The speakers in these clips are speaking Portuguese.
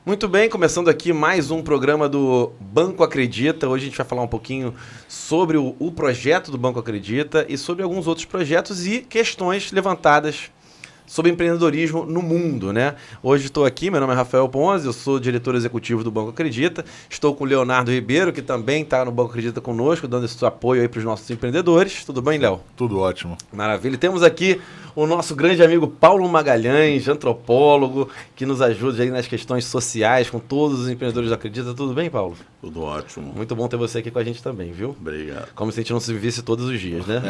Muito bem, começando aqui mais um programa do Banco Acredita. Hoje a gente vai falar um pouquinho sobre o projeto do Banco Acredita e sobre alguns outros projetos e questões levantadas sobre empreendedorismo no mundo, né? Hoje estou aqui, meu nome é Rafael Ponzi, eu sou diretor executivo do Banco Acredita. Estou com o Leonardo Ribeiro, que também está no Banco Acredita conosco, dando esse apoio aí para os nossos empreendedores. Tudo bem, Léo? Tudo ótimo. Maravilha. E temos aqui o nosso grande amigo Paulo Magalhães, antropólogo, que nos ajuda aí nas questões sociais com todos os empreendedores do Acredita. Tudo bem, Paulo? Tudo ótimo. Muito bom ter você aqui com a gente também, viu? Obrigado. Como se a gente não se visse todos os dias, né?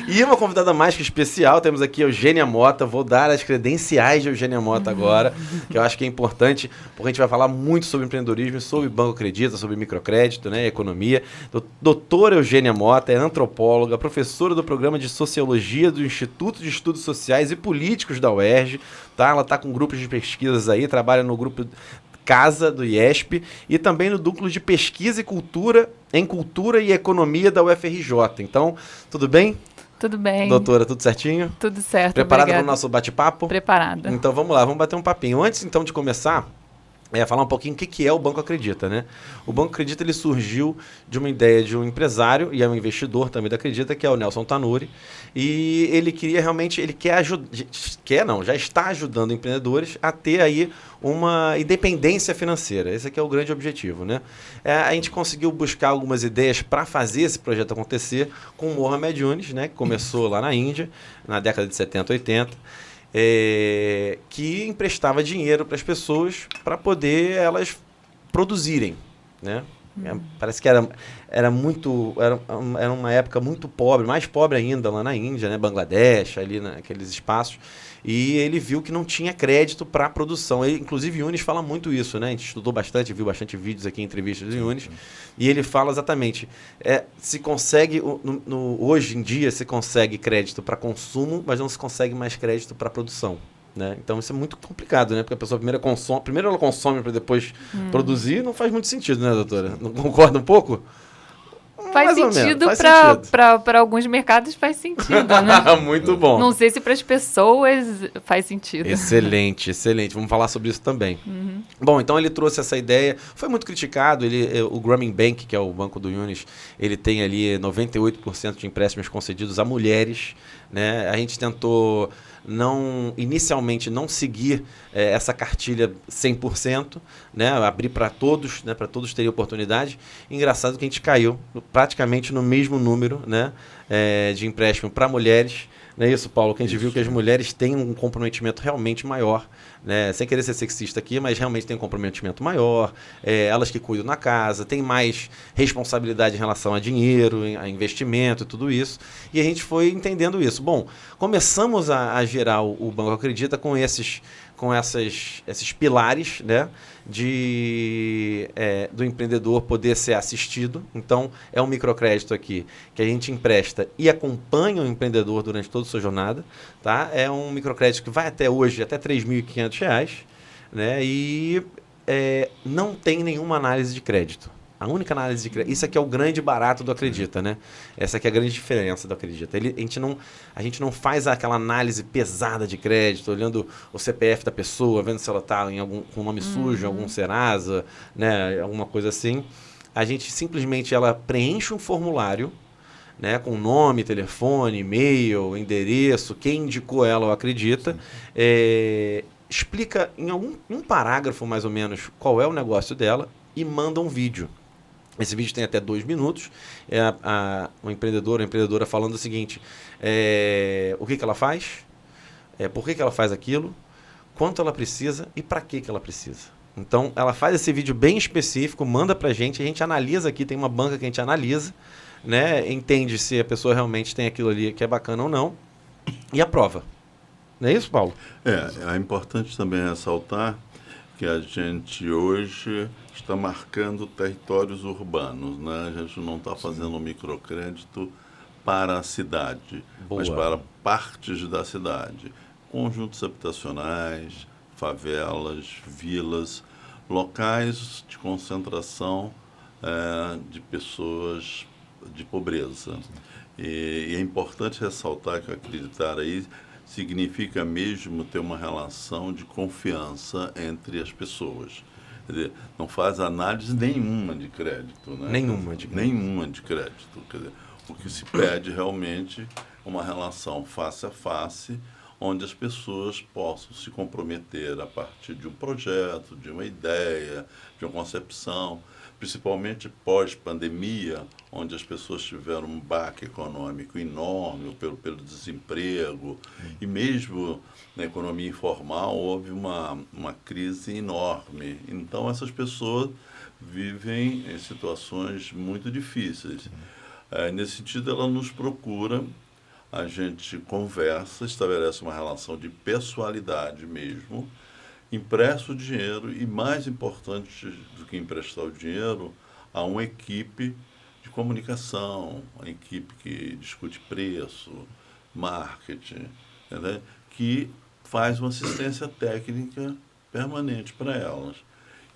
E uma convidada mais que especial, temos aqui a Eugênia Mota. Vou dar as credenciais de Eugênia Mota agora, que eu acho que é importante, porque a gente vai falar muito sobre empreendedorismo, sobre Banco Acredita, sobre microcrédito, né, economia. Doutora Eugênia Mota é antropóloga, professora do programa de Sociologia do Instituto de Estudos Sociais e Políticos da UERJ. Tá? Ela está com grupos de pesquisas aí, trabalha no grupo Casa do IESP e também no núcleo de pesquisa e cultura em cultura e economia da UFRJ. Então, tudo bem? Tudo bem. Doutora, tudo certinho? Tudo certo, Preparada para o nosso bate-papo? Preparada. Então vamos lá, vamos bater um papinho. Antes então de começar, falar um pouquinho o que é o Banco Acredita, né? O Banco Acredita ele surgiu de uma ideia de um empresário e é um investidor também da Acredita, que é o Nelson Tanuri, e ele queria realmente, ele já está ajudando empreendedores a ter aí uma independência financeira. Esse aqui é o grande objetivo, né? A gente conseguiu buscar algumas ideias para fazer esse projeto acontecer com o Mohamed Yunus, né? Que começou lá na Índia, na década de 70, 80, que emprestava dinheiro para as pessoas para poder elas produzirem, né? Parece que era uma época muito pobre, mais pobre ainda lá na Índia, né? Bangladesh, ali naqueles espaços. E ele viu que não tinha crédito para a produção. Ele, inclusive, Yunus fala muito isso, né? A gente estudou bastante, viu bastante vídeos aqui, entrevistas do Yunus. E ele fala exatamente, se consegue, hoje em dia, se consegue crédito para consumo, mas não se consegue mais crédito para produção. Né? Então isso é muito complicado, né? Porque a pessoa primeiro ela consome para depois produzir, não faz muito sentido, né, doutora? Não concorda um pouco? Faz sentido para alguns mercados, faz sentido, né? Muito bom. Não sei se para as pessoas faz sentido. Excelente, excelente. Vamos falar sobre isso também. Bom, então ele trouxe essa ideia, foi muito criticado. O Grameen Bank, que é o banco do Yunus, ele tem ali 98% de empréstimos concedidos a mulheres, né? A gente tentou inicialmente não seguir essa cartilha 100%, né, abrir para todos, né, para todos terem oportunidade. Engraçado que a gente caiu praticamente no mesmo número, né, de empréstimo para mulheres. Não é isso, Paulo? Que a gente viu que as mulheres têm um comprometimento realmente maior, né? Sem querer ser sexista aqui, mas realmente tem um comprometimento maior. Elas que cuidam na casa, têm mais responsabilidade em relação a dinheiro, a investimento e tudo isso. E a gente foi entendendo isso. Bom, começamos a gerar o Banco Acredita com esses pilares, né, do empreendedor poder ser assistido. Então, é um microcrédito aqui que a gente empresta e acompanha o empreendedor durante toda a sua jornada. Tá? É um microcrédito que vai até hoje, até R$ 3.500, né, e não tem nenhuma análise de crédito. A única análise de crédito, isso aqui é o grande barato do Acredita, né? Essa aqui é a grande diferença do Acredita. A gente não faz aquela análise pesada de crédito, olhando o CPF da pessoa, vendo se ela está com nome sujo, algum Serasa, né? Alguma coisa assim. A gente simplesmente ela preenche um formulário, né? Com nome, telefone, e-mail, endereço, quem indicou ela ou Acredita, explica em um parágrafo mais ou menos qual é o negócio dela e manda um vídeo. Esse vídeo tem até 2 minutos. O empreendedor ou a empreendedora falando o seguinte: o que ela faz, por que ela faz aquilo, quanto ela precisa e para que ela precisa. Então, ela faz esse vídeo bem específico, manda para a gente analisa aqui, tem uma banca que a gente analisa, né, entende se a pessoa realmente tem aquilo ali que é bacana ou não e aprova. Não é isso, Paulo? É importante também ressaltar que a gente hoje está marcando territórios urbanos, né? A gente não está fazendo microcrédito para a cidade, mas para partes da cidade. Conjuntos habitacionais, favelas, vilas, locais de concentração de pessoas de pobreza. E é importante ressaltar que Acreditar aí significa mesmo ter uma relação de confiança entre as pessoas. Quer dizer, não faz análise nenhuma de crédito. Né? Nenhuma de crédito. Nenhuma de crédito. Quer dizer, o que se pede realmente é uma relação face a face, onde as pessoas possam se comprometer a partir de um projeto, de uma ideia, de uma concepção, principalmente pós-pandemia, onde as pessoas tiveram um baque econômico enorme pelo desemprego, e mesmo na economia informal houve uma crise enorme. Então, essas pessoas vivem em situações muito difíceis. Nesse sentido, ela nos procura, a gente conversa, estabelece uma relação de pessoalidade mesmo, empresta o dinheiro e, mais importante do que emprestar o dinheiro, há uma equipe de comunicação, uma equipe que discute preço, marketing, né, que faz uma assistência técnica permanente para elas.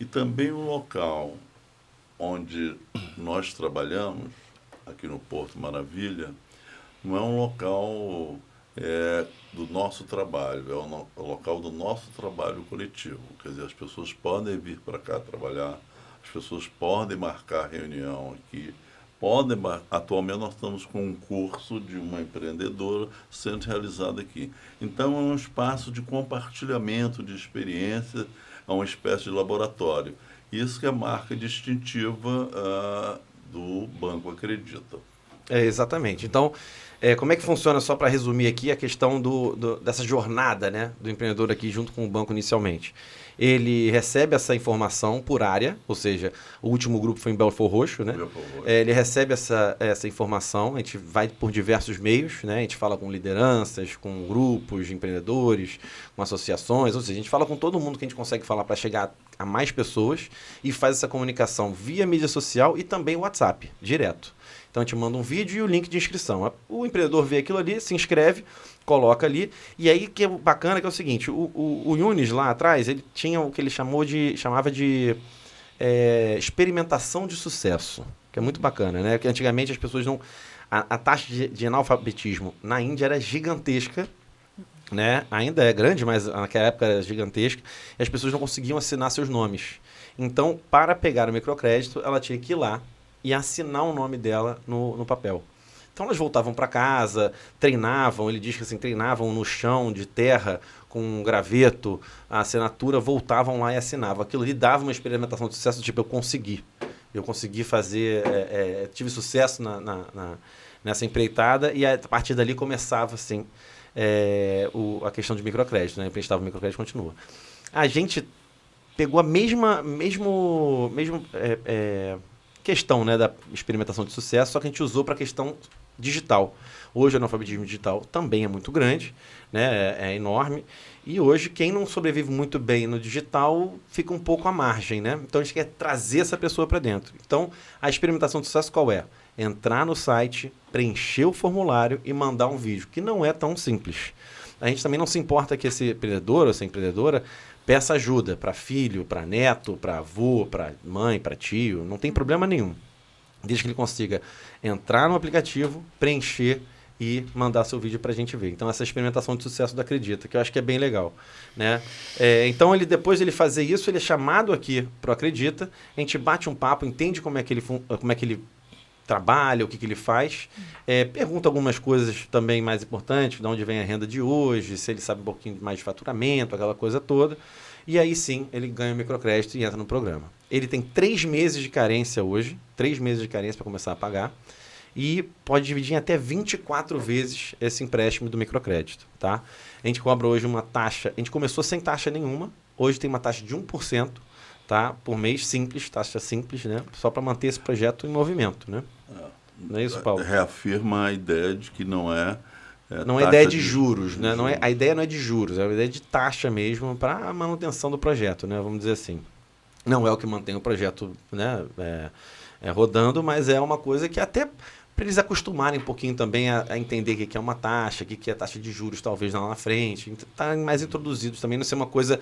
E também um local onde nós trabalhamos, aqui no Porto Maravilha, não é um local do nosso trabalho, é o local do nosso trabalho coletivo. Quer dizer, as pessoas podem vir para cá trabalhar, as pessoas podem marcar reunião aqui, atualmente nós estamos com um curso de uma empreendedora sendo realizado aqui. Então é um espaço de compartilhamento de experiências, é uma espécie de laboratório. Isso que é a marca distintiva do Banco Acredita. Exatamente. Então, como é que funciona, só para resumir aqui, a questão dessa jornada, né, do empreendedor aqui junto com o banco inicialmente? Ele recebe essa informação por área, ou seja, o último grupo foi em Belford Roxo, né? Ele recebe essa informação, a gente vai por diversos meios, né? A gente fala com lideranças, com grupos de empreendedores, com associações, ou seja, a gente fala com todo mundo que a gente consegue falar para chegar a mais pessoas e faz essa comunicação via mídia social e também WhatsApp, direto. Então a gente manda um vídeo e o link de inscrição. O empreendedor vê aquilo ali, se inscreve, coloca ali. E aí que é bacana que é o seguinte, o Yunis lá atrás, ele tinha o que ele chamava de experimentação de sucesso, que é muito bacana, né? Porque antigamente as pessoas não... A taxa de analfabetismo na Índia era gigantesca, né? Ainda é grande, mas naquela época era gigantesca, e as pessoas não conseguiam assinar seus nomes. Então, para pegar o microcrédito, ela tinha que ir lá e assinar o nome dela no papel. Então elas voltavam para casa, treinavam, ele diz que assim, treinavam no chão de terra com um graveto, a assinatura, voltavam lá e assinavam. Aquilo ali dava uma experimentação de sucesso, tipo, eu consegui fazer, tive sucesso nessa empreitada, e a partir dali começava assim, a questão de microcrédito, né? Emprestava o microcrédito, continua. A gente pegou a mesma questão, né, da experimentação de sucesso, só que a gente usou para a questão digital. Hoje o analfabetismo digital também é muito grande, né, é enorme, e hoje quem não sobrevive muito bem no digital fica um pouco à margem, né? Então a gente quer trazer essa pessoa para dentro. Então a experimentação de sucesso qual é? Entrar no site, preencher o formulário e mandar um vídeo, que não é tão simples. A gente também não se importa que esse empreendedor ou essa empreendedora peça ajuda para filho, para neto, para avô, para mãe, para tio, não tem problema nenhum. Desde que ele consiga entrar no aplicativo, preencher e mandar seu vídeo para a gente ver. Então, essa experimentação de sucesso do Acredita, que eu acho que é bem legal, né? Então, depois de ele fazer isso, ele é chamado aqui para o Acredita, a gente bate um papo, entende como é que ele trabalha, o que ele faz, pergunta algumas coisas também mais importantes, de onde vem a renda de hoje, se ele sabe um pouquinho mais de faturamento, aquela coisa toda, e aí sim ele ganha o microcrédito e entra no programa. Ele tem 3 meses de carência hoje, 3 meses de carência para começar a pagar, e pode dividir em até 24 vezes esse empréstimo do microcrédito, tá? A gente cobra hoje uma taxa, a gente começou sem taxa nenhuma, hoje tem uma taxa de 1%, tá? Por mês, simples, taxa simples, né? Só para manter esse projeto em movimento, né? Não é isso, Paulo? Reafirma a ideia de que não é ideia de juros, né? Não é, a ideia não é de juros, é a ideia de taxa mesmo para a manutenção do projeto, né? Vamos dizer assim. Não é o que mantém o projeto, né, rodando, mas é uma coisa que até para eles acostumarem um pouquinho também a entender o que é uma taxa, o que é taxa de juros talvez lá na frente, estarem mais introduzidos também, não ser uma coisa...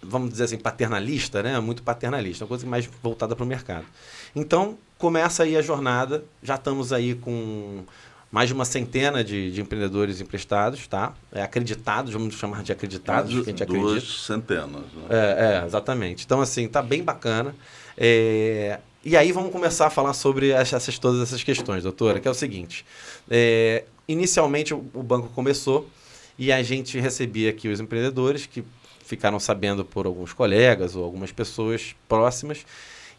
vamos dizer assim, paternalista, né? Muito paternalista, uma coisa mais voltada para o mercado. Então, começa aí a jornada, já estamos aí com mais de uma centena de empreendedores emprestados, tá? Acreditados, vamos chamar de acreditados, que a gente acredita. 2 centenas. Né? Exatamente. Então, assim, tá bem bacana. E aí vamos começar a falar sobre todas essas questões, doutora, que é o seguinte. Inicialmente, o banco começou e a gente recebia aqui os empreendedores que ficaram sabendo por alguns colegas ou algumas pessoas próximas,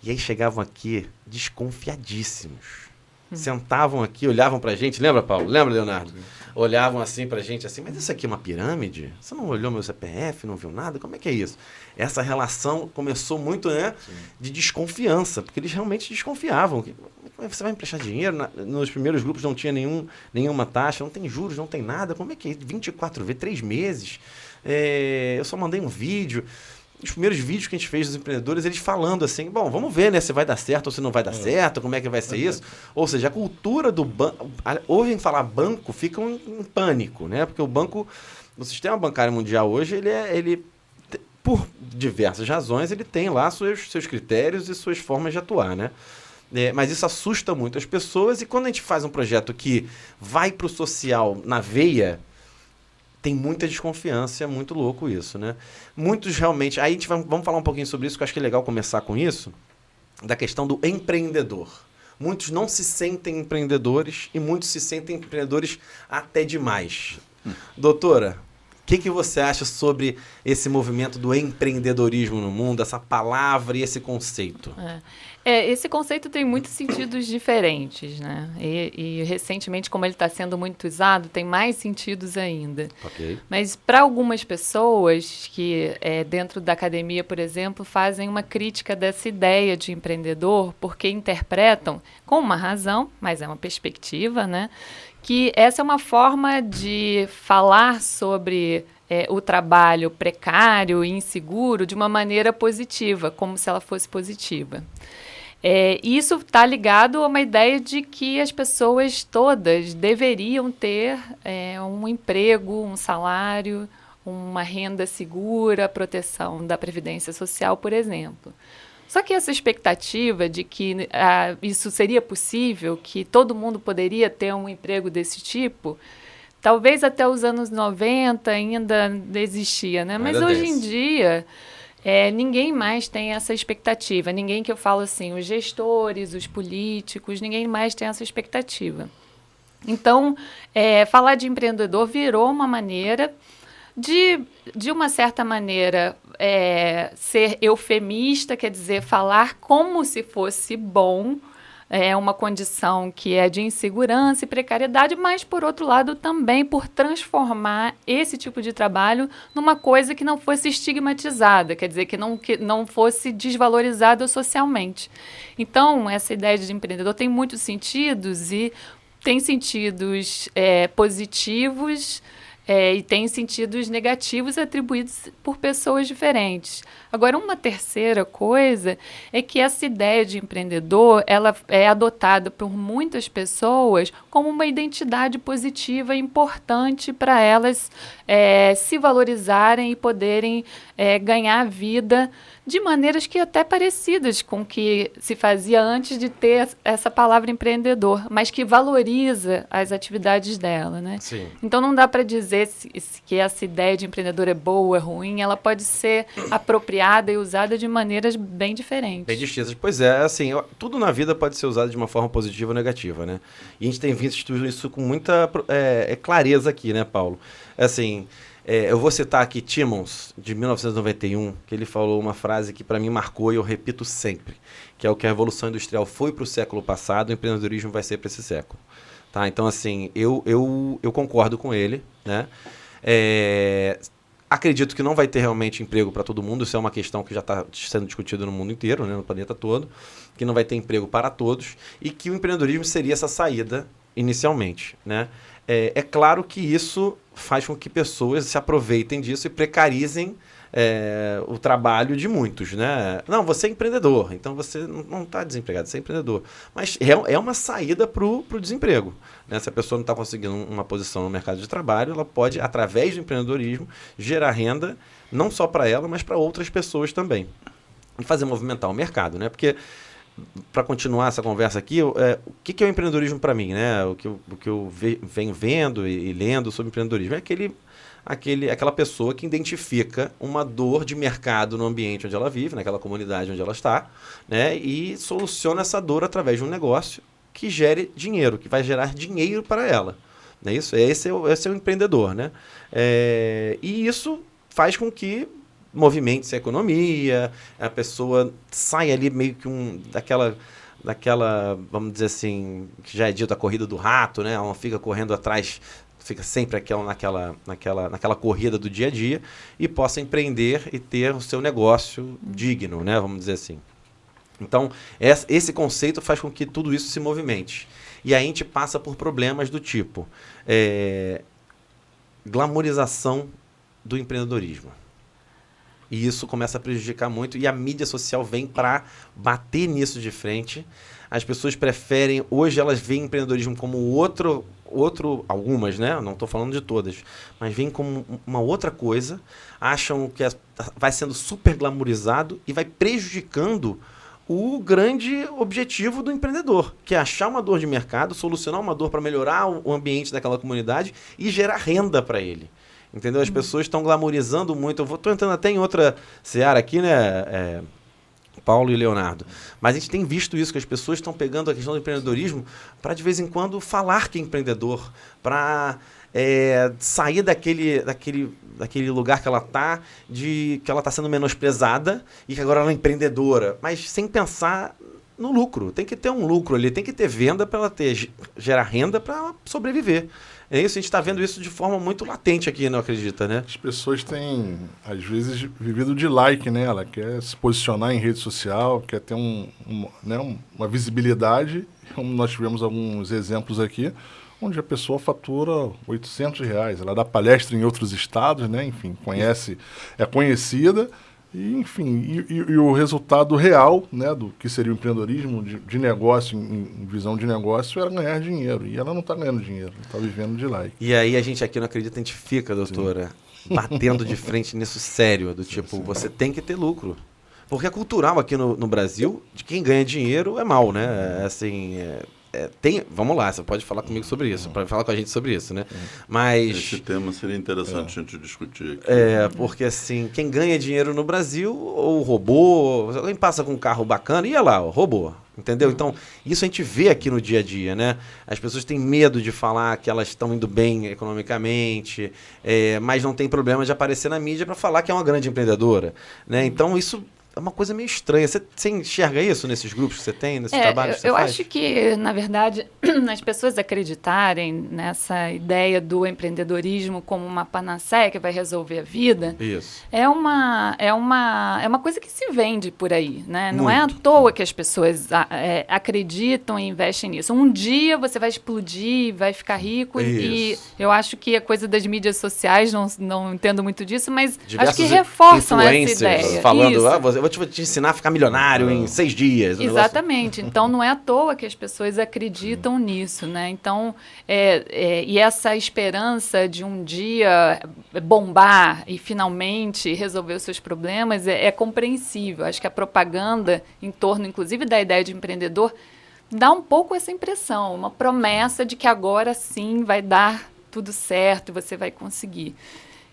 e aí chegavam aqui desconfiadíssimos. Sentavam aqui, olhavam pra gente, lembra, Paulo? Lembra, Leonardo? Olhavam assim pra gente, assim, mas isso aqui é uma pirâmide? Você não olhou meu CPF, não viu nada? Como é que é isso? Essa relação começou muito, né, de desconfiança, porque eles realmente desconfiavam. Você vai emprestar dinheiro? Nos primeiros grupos não tinha nenhuma taxa, não tem juros, não tem nada. Como é que é? 24 vezes, 3 meses? Eu só mandei um vídeo. Os primeiros vídeos que a gente fez dos empreendedores, eles falando assim, bom, vamos ver, né, se vai dar certo ou se não vai dar certo, como é que vai ser isso. Ou seja, a cultura do banco, ouvem falar banco, ficam em pânico, né, porque o banco, o sistema bancário mundial hoje, ele por diversas razões, ele tem lá seus critérios e suas formas de atuar, né. Mas isso assusta muito as pessoas, e quando a gente faz um projeto que vai para o social na veia, tem muita desconfiança, é muito louco isso, né? Muitos realmente... Aí a gente vamos falar um pouquinho sobre isso, que eu acho que é legal começar com isso, da questão do empreendedor. Muitos não se sentem empreendedores e muitos se sentem empreendedores até demais. Doutora, o que você acha sobre esse movimento do empreendedorismo no mundo, essa palavra e esse conceito? Esse conceito tem muitos sentidos diferentes, né? E recentemente, como ele está sendo muito usado, tem mais sentidos ainda. Okay. Mas para algumas pessoas que, dentro da academia, por exemplo, fazem uma crítica dessa ideia de empreendedor, porque interpretam, com uma razão, mas é uma perspectiva, né? Que essa é uma forma de falar sobre o trabalho precário e inseguro de uma maneira positiva, como se ela fosse positiva. Isso está ligado a uma ideia de que as pessoas todas deveriam ter um emprego, um salário, uma renda segura, proteção da Previdência Social, por exemplo. Só que essa expectativa de que isso seria possível, que todo mundo poderia ter um emprego desse tipo, talvez até os anos 90 ainda existia, né? Mas hoje em dia, ninguém mais tem essa expectativa. Ninguém, que eu falo assim, os gestores, os políticos, ninguém mais tem essa expectativa. Então, falar de empreendedor virou uma maneira de uma certa maneira, ser eufemista, quer dizer, falar como se fosse bom, uma condição que é de insegurança e precariedade, mas, por outro lado, também por transformar esse tipo de trabalho numa coisa que não fosse estigmatizada, quer dizer, que não fosse desvalorizada socialmente. Então, essa ideia de empreendedor tem muitos sentidos, e tem sentidos positivos, e tem sentidos negativos atribuídos por pessoas diferentes. Agora, uma terceira coisa é que essa ideia de empreendedor, ela é adotada por muitas pessoas como uma identidade positiva importante para elas se valorizarem e poderem ganhar vida de maneiras que até parecidas com o que se fazia antes de ter essa palavra empreendedor, mas que valoriza as atividades dela, né? Sim. Então, não dá para dizer que essa ideia de empreendedor é boa ou é ruim, ela pode ser apropriada e usada de maneiras bem diferentes. Bem distintas. Pois é, assim, tudo na vida pode ser usado de uma forma positiva ou negativa, né? E a gente tem visto isso com muita clareza aqui, né, Paulo? Assim... eu vou citar aqui Timmons, de 1991, que ele falou uma frase que para mim marcou e eu repito sempre, que é o que a Revolução Industrial foi para o século passado, o empreendedorismo vai ser para esse século. Tá? Então, assim, eu concordo com ele, né? Acredito que não vai ter realmente emprego para todo mundo, isso é uma questão que já está sendo discutida no mundo inteiro, né, no planeta todo, que não vai ter emprego para todos e que o empreendedorismo seria essa saída inicialmente, né? É claro que isso faz com que pessoas se aproveitem disso e precarizem o trabalho de muitos, né? Não, você é empreendedor, então você não está desempregado, você é empreendedor. Mas é uma saída para o desemprego, né? Se a pessoa não está conseguindo uma posição no mercado de trabalho, ela pode, através do empreendedorismo, gerar renda, não só para ela, mas para outras pessoas também. E fazer movimentar o mercado, né? Porque para continuar essa conversa aqui, o que é o empreendedorismo para mim, né? O que eu venho vendo e lendo sobre empreendedorismo é aquela pessoa que identifica uma dor de mercado no ambiente onde ela vive, naquela comunidade onde ela está, né? E soluciona essa dor através de um negócio que gere dinheiro, que vai gerar dinheiro para ela. Não é isso? Esse é o empreendedor, né? E isso faz com que movimente-se a economia, a pessoa sai ali meio que daquela, vamos dizer assim, que já é dito a corrida do rato, né? Ela fica correndo atrás, fica sempre naquela corrida do dia a dia e possa empreender e ter o seu negócio digno, né? Vamos dizer assim. Então, esse conceito faz com que tudo isso se movimente. E aí a gente passa por problemas do tipo glamorização do empreendedorismo. E isso começa a prejudicar muito e a mídia social vem para bater nisso de frente. As pessoas preferem, hoje elas veem empreendedorismo como outro algumas, né? Não estou falando de todas, mas veem como uma outra coisa, acham que vai sendo super glamorizado e vai prejudicando o grande objetivo do empreendedor, que é achar uma dor de mercado, solucionar uma dor para melhorar o ambiente daquela comunidade e gerar renda para ele. Entendeu? As pessoas estão glamorizando muito. Eu estou entrando até em outra seara aqui, né, Paulo e Leonardo. Mas a gente tem visto isso, que as pessoas estão pegando a questão do empreendedorismo para, de vez em quando, falar que é empreendedor, para sair daquele lugar que ela está, que ela está sendo menosprezada e que agora ela é empreendedora, mas sem pensar no lucro. Tem que ter um lucro ali, tem que ter venda para ela gerar renda para ela sobreviver. É isso, a gente está vendo isso de forma muito latente aqui, não acredita, né? As pessoas têm, às vezes, vivido de like, né? Ela quer se posicionar em rede social, quer ter uma visibilidade. Como nós tivemos alguns exemplos aqui, onde a pessoa fatura R$800. Ela dá palestra em outros estados, né? Enfim, é conhecida. E, enfim, e o resultado real, né, do que seria o empreendedorismo de negócio, em visão de negócio, era ganhar dinheiro. E ela não está ganhando dinheiro, está vivendo de like. E aí a gente aqui não acredita, a gente fica, doutora, batendo de frente nisso sério, do tipo, você tem que ter lucro. Porque é cultural aqui no Brasil, de quem ganha dinheiro é mal, né? Vamos lá, você pode falar comigo sobre isso, pode falar com a gente sobre isso, né? Mas esse tema seria interessante a gente discutir aqui. Porque assim, quem ganha dinheiro no Brasil, ou roubou, alguém passa com um carro bacana, ia lá, roubou, entendeu? Então, isso a gente vê aqui no dia a dia, né? As pessoas têm medo de falar que elas estão indo bem economicamente, mas não tem problema de aparecer na mídia para falar que é uma grande empreendedora, né? Então, isso é uma coisa meio estranha. Você enxerga isso nesses grupos que você tem, nesses trabalhos que você faz? Eu acho que, na verdade, as pessoas acreditarem nessa ideia do empreendedorismo como uma panaceia que vai resolver a vida, isso. É uma coisa que se vende por aí, né? Não é à toa que as pessoas acreditam e investem nisso. Um dia você vai explodir, vai ficar rico, e eu acho que é coisa das mídias sociais, não entendo muito disso, mas diversos acho que reforçam essa ideia. Falando, eu vou te ensinar a ficar milionário em 6 dias. Exatamente. Então, não é à toa que as pessoas acreditam nisso, né? Então, e essa esperança de um dia bombar e finalmente resolver os seus problemas é compreensível. Acho que a propaganda em torno, inclusive, da ideia de empreendedor dá um pouco essa impressão, uma promessa de que agora sim vai dar tudo certo e você vai conseguir.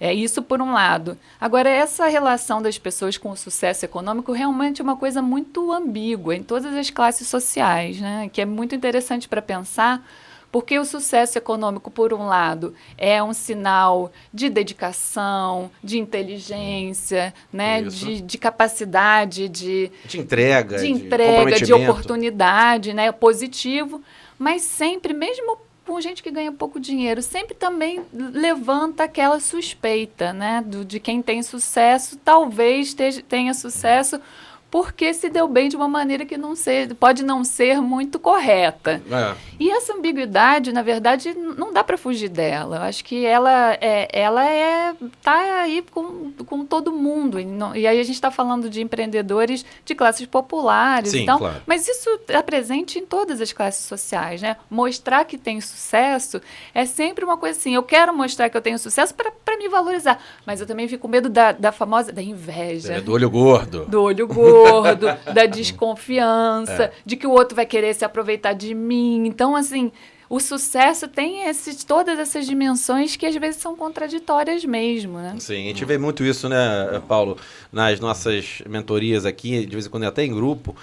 É isso por um lado. Agora, essa relação das pessoas com o sucesso econômico realmente é uma coisa muito ambígua em todas as classes sociais, né? Que é muito interessante para pensar, porque o sucesso econômico, por um lado, é um sinal de dedicação, de inteligência, né? De capacidade, de entrega, de oportunidade, né? Positivo, mas sempre, mesmo com gente que ganha pouco dinheiro, sempre também levanta aquela suspeita, né, de quem tem sucesso, talvez tenha sucesso porque se deu bem de uma maneira que pode não ser muito correta. E essa ambiguidade, na verdade, não dá para fugir dela. Eu acho que ela tá aí com todo mundo. E aí a gente está falando de empreendedores de classes populares. Sim, então, claro. Mas isso é presente em todas as classes sociais, né? Mostrar que tem sucesso é sempre uma coisa assim, eu quero mostrar que eu tenho sucesso para me valorizar. Mas eu também fico com medo da inveja. Do olho gordo. Do olho gordo. rancor, da desconfiança, de que o outro vai querer se aproveitar de mim. Então, assim, o sucesso tem todas essas dimensões que às vezes são contraditórias mesmo, né? Sim, a gente vê muito isso, né, Paulo, nas nossas mentorias aqui, de vez em quando até em grupo,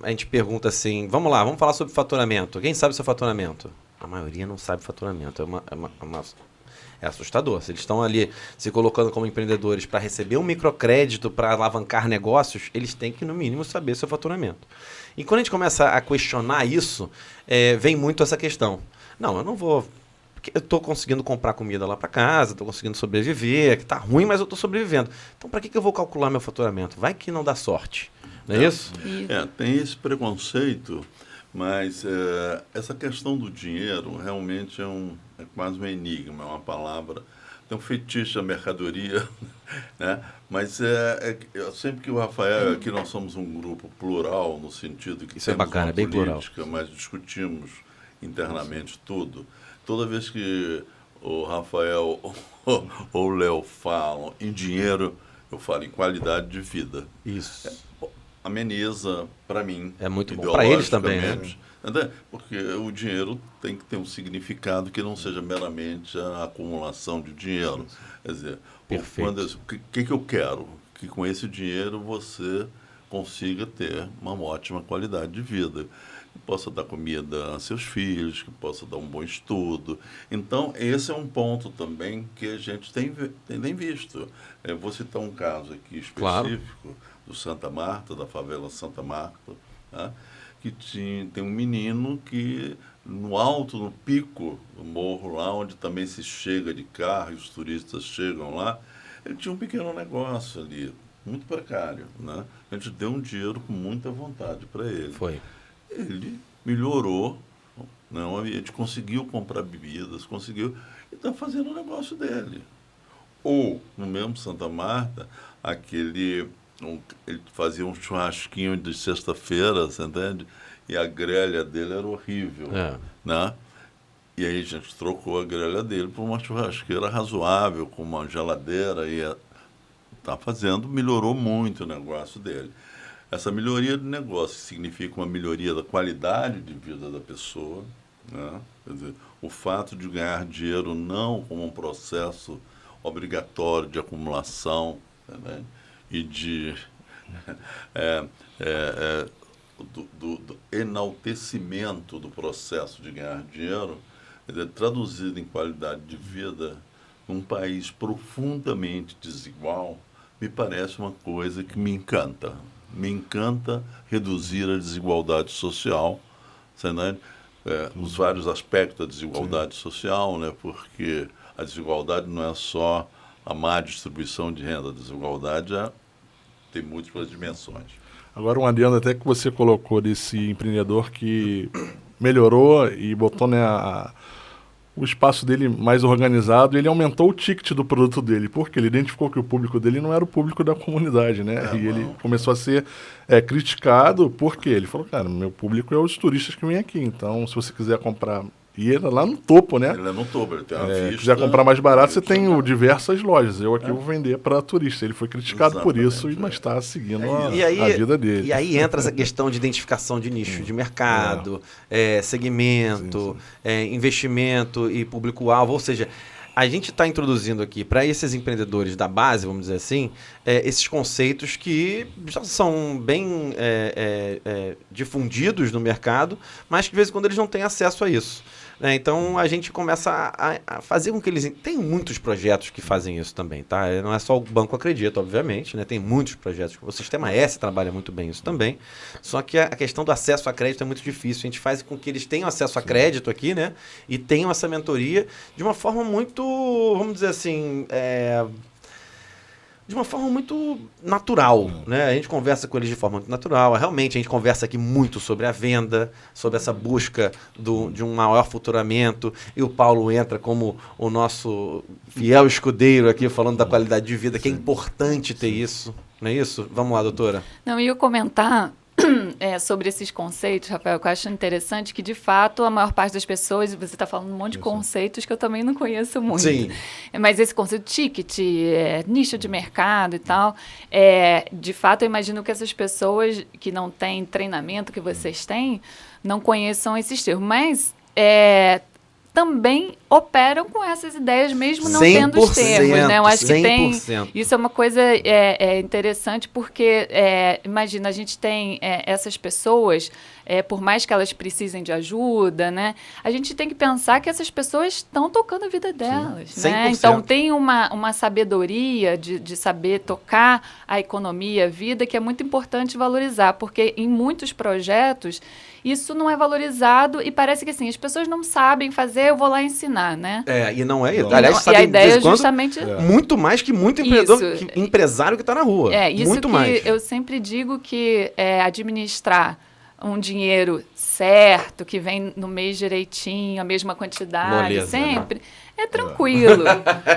a gente pergunta assim, vamos lá, vamos falar sobre faturamento. Quem sabe o seu faturamento? A maioria não sabe faturamento, é assustador. Se eles estão ali se colocando como empreendedores para receber um microcrédito para alavancar negócios, eles têm que, no mínimo, saber seu faturamento. E quando a gente começa a questionar isso, vem muito essa questão. Não, eu não vou... Porque eu estou conseguindo comprar comida lá para casa, estou conseguindo sobreviver, que está ruim, mas eu estou sobrevivendo. Então, para que eu vou calcular meu faturamento? Vai que não dá sorte. Não é isso? Tem esse preconceito, mas essa questão do dinheiro realmente é quase um enigma, é uma palavra, tem um fetiche da mercadoria, né? Mas sempre que o Rafael, aqui nós somos um grupo plural, no sentido que isso temos bacana, uma política, plural. Mas discutimos internamente tudo. Toda vez que o Rafael ou o Léo falam em dinheiro, eu falo em qualidade de vida. Isso. Ameniza, para mim. É muito bom. Para eles também, né? Porque o dinheiro tem que ter um significado que não seja meramente a acumulação de dinheiro. Quer dizer, o que eu quero? Que com esse dinheiro você consiga ter uma ótima qualidade de vida. Que possa dar comida a seus filhos, que possa dar um bom estudo. Então, esse é um ponto também que a gente tem visto. Eu vou citar um caso aqui específico, claro, do Santa Marta, da favela Santa Marta, tá? Que tem um menino que, no alto, no pico do morro, lá onde também se chega de carro e os turistas chegam lá, ele tinha um pequeno negócio ali, muito precário, né? A gente deu um dinheiro com muita vontade para ele. Foi. Ele melhorou, não, a gente conseguiu comprar bebidas, conseguiu, e está fazendo o negócio dele. Ou, no mesmo Santa Marta, ele fazia um churrasquinho de sexta-feira, você entende? E a grelha dele era horrível, né? E aí a gente trocou a grelha dele por uma churrasqueira razoável, com uma geladeira, e melhorou muito o negócio dele. Essa melhoria de negócio significa uma melhoria da qualidade de vida da pessoa, né? Quer dizer, o fato de ganhar dinheiro não como um processo obrigatório de acumulação, né? E do enaltecimento do processo de ganhar dinheiro, traduzido em qualidade de vida, num país profundamente desigual, me parece uma coisa que me encanta. Me encanta reduzir a desigualdade social, né? Os vários aspectos da desigualdade social, né? Porque a desigualdade não é só a má distribuição de renda, a desigualdade tem múltiplas dimensões. Agora, um adendo até que você colocou desse empreendedor que melhorou e botou, né, o espaço dele mais organizado, ele aumentou o ticket do produto dele, porque ele identificou que o público dele não era o público da comunidade, né? Ele começou a ser criticado, porque ele falou, cara, meu público é os turistas que vêm aqui, então se você quiser comprar... E ele é lá no topo, né? Ele é no topo, ele tem uma vista. Se quiser comprar mais barato, você tem diversas lojas. Eu aqui vou vender para turista. Ele foi criticado por isso, mas está seguindo a vida dele. E aí entra essa questão de identificação de nicho de mercado, segmento, investimento e público-alvo. Ou seja, a gente está introduzindo aqui para esses empreendedores da base, vamos dizer assim, esses conceitos que já são bem difundidos no mercado, mas que de vez em quando eles não têm acesso a isso. Então a gente começa a fazer com que eles... Tem muitos projetos que fazem isso também, tá? Não é só o Banco Acredita, obviamente, né? Tem muitos projetos. O Sistema S trabalha muito bem isso também. Só que a questão do acesso a crédito é muito difícil. A gente faz com que eles tenham acesso a crédito aqui, né? E tenham essa mentoria de uma forma muito, vamos dizer assim... de uma forma muito natural, né? A gente conversa com eles de forma muito natural. Realmente, a gente conversa aqui muito sobre a venda, sobre essa busca de um maior faturamento. E o Paulo entra como o nosso fiel escudeiro aqui, falando da qualidade de vida, que é importante ter isso. Não é isso? Vamos lá, doutora. Não, eu ia comentar sobre esses conceitos, Rafael, que eu acho interessante que, de fato, a maior parte das pessoas, você está falando um monte de conceitos que eu também não conheço muito. Sim. Mas esse conceito de ticket, nicho de mercado e tal, de fato, eu imagino que essas pessoas que não têm treinamento que vocês têm, não conheçam esses termos. Mas também operam com essas ideias, mesmo não tendo os termos, né? Eu acho que 100%. isso é uma coisa interessante, porque, imagina, a gente tem essas pessoas, por mais que elas precisem de ajuda, né? A gente tem que pensar que essas pessoas estão tocando a vida delas, né? 100%. Então, tem uma sabedoria de saber tocar a economia, a vida, que é muito importante valorizar, porque em muitos projetos isso não é valorizado e parece que assim, as pessoas não sabem fazer, eu vou lá ensinar, né? E não é isso. Não. Aliás, Não, sabe, e a ideia é quando, justamente... muito mais que muito empresário que está na rua. Isso muito que mais. eu sempre digo que administrar um dinheiro certo, que vem no mês direitinho, a mesma quantidade, Moleza, sempre, é tranquilo.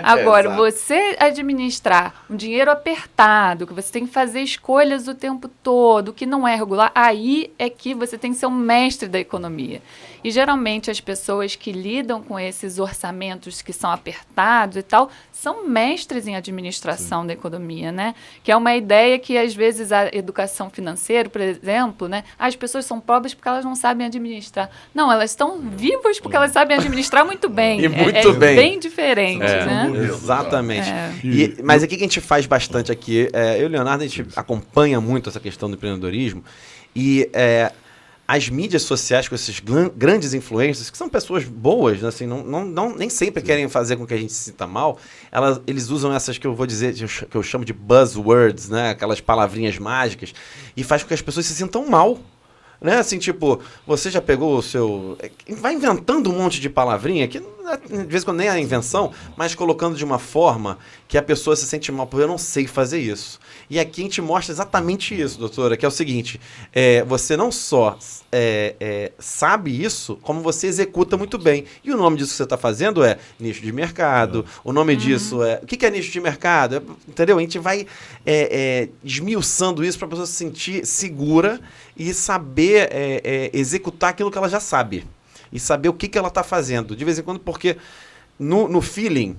Agora, Exato. você administrar um dinheiro apertado, que você tem que fazer escolhas o tempo todo, que não é regular, aí é que você tem que ser um mestre da economia. E, geralmente, as pessoas que lidam com esses orçamentos que são apertados e tal, são mestres em administração da economia, né? Que é uma ideia que, às vezes, a educação financeira, por exemplo, né? As pessoas são pobres porque elas não sabem administrar. Não, elas estão vivas porque elas sabem administrar muito bem. E muito bem. Bem diferente, né? Exatamente. Mas aqui que a gente faz bastante aqui, eu e o Leonardo, a gente acompanha muito essa questão do empreendedorismo e as mídias sociais com esses grandes influencers, que são pessoas boas, assim, nem sempre querem fazer com que a gente se sinta mal, eles usam essas que eu vou dizer, que eu chamo de buzzwords, né? Aquelas palavrinhas mágicas, e faz com que as pessoas se sintam mal. Né? Assim, tipo, você já pegou o seu... Vai inventando um monte de palavrinha, que de vez em quando nem é invenção, mas colocando de uma forma que a pessoa se sente mal, porque eu não sei fazer isso. E aqui a gente mostra exatamente isso, doutora, que é o seguinte, você não só sabe isso, como você executa muito bem. E o nome disso que você está fazendo é nicho de mercado, o nome disso é... O que é nicho de mercado? Entendeu? A gente vai esmiuçando isso para a pessoa se sentir segura e saber executar aquilo que ela já sabe. E saber o que ela está fazendo. De vez em quando, porque no feeling,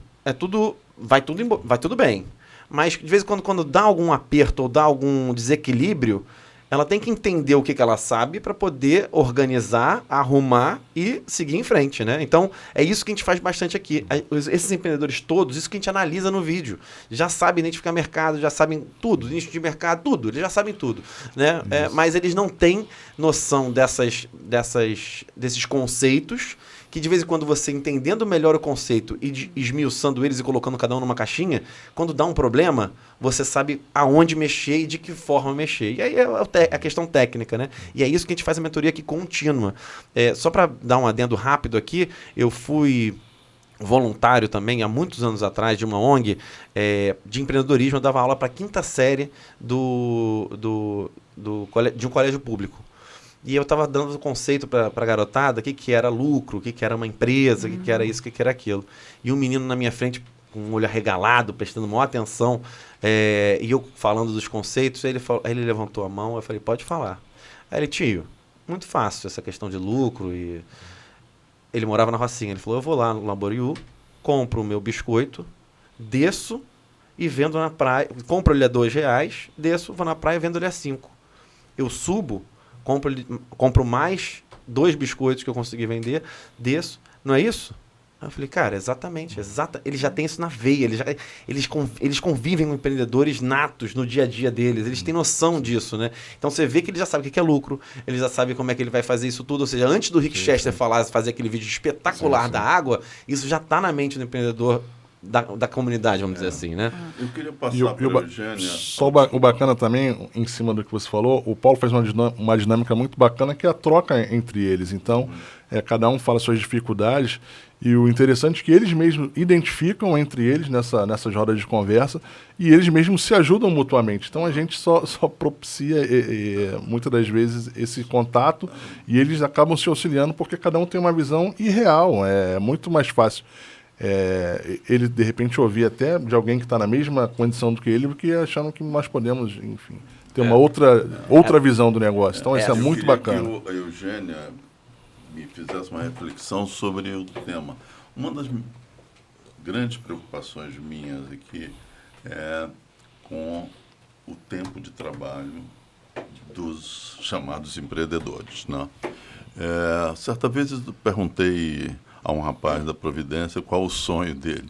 vai tudo bem. Mas, de vez em quando dá algum aperto ou dá algum desequilíbrio, ela tem que entender o que ela sabe para poder organizar, arrumar e seguir em frente, né? Então, é isso que a gente faz bastante aqui. Esses empreendedores todos, isso que a gente analisa no vídeo, já sabem identificar mercado, já sabem tudo, nicho de mercado, tudo, eles já sabem tudo, né? Mas eles não têm noção desses conceitos, que de vez em quando você entendendo melhor o conceito e esmiuçando eles e colocando cada um numa caixinha, quando dá um problema, você sabe aonde mexer e de que forma mexer. E aí é a questão técnica, né? E é isso que a gente faz a mentoria aqui contínua. Só para dar um adendo rápido aqui, eu fui voluntário também, há muitos anos atrás, de uma ONG de empreendedorismo. Eu dava aula para a 5ª série de um colégio público. E eu estava dando o conceito para a garotada, o que era lucro, o que era uma empresa, o que era isso, o que era aquilo. E um menino na minha frente, com um olho arregalado, prestando maior atenção, e eu falando dos conceitos, aí ele levantou a mão, eu falei, pode falar. Aí ele, tio, muito fácil essa questão de lucro. E ele morava na Rocinha, ele falou, eu vou lá no Laboriú, compro o meu biscoito, desço e vendo na praia, compro ele a R$2, desço, vou na praia e vendo ele a 5. Eu subo, compro mais 2 biscoitos que eu consegui vender, desço, não é isso? Aí eu falei, cara, exatamente, eles já têm isso na veia, eles convivem com empreendedores natos no dia a dia deles, eles têm noção disso, né? Então você vê que ele já sabe o que é lucro, ele já sabe como é que ele vai fazer isso tudo, ou seja, antes do Rick Chester fazer aquele vídeo espetacular da água, isso já está na mente do empreendedor da comunidade, vamos dizer assim, né? Eu queria passar para a Eugênia. Só o bacana também, em cima do que você falou, o Paulo faz uma dinâmica muito bacana, que é a troca entre eles. Então, cada um fala suas dificuldades, e o interessante é que eles mesmos identificam entre eles nessas rodas de conversa, e eles mesmos se ajudam mutuamente. Então, a gente só propicia, muitas das vezes, esse contato, e eles acabam se auxiliando, porque cada um tem uma visão irreal. É muito mais fácil ele, de repente, ouvir até de alguém que está na mesma condição do que ele, porque achando que nós podemos, enfim, ter uma outra visão do negócio. Então, isso é muito bacana. Eu queria que a Eugênia me fizesse uma reflexão sobre o tema. Uma das grandes preocupações minhas aqui é com o tempo de trabalho dos chamados empreendedores, né? Certa vez eu perguntei a um rapaz da Providência qual o sonho dele.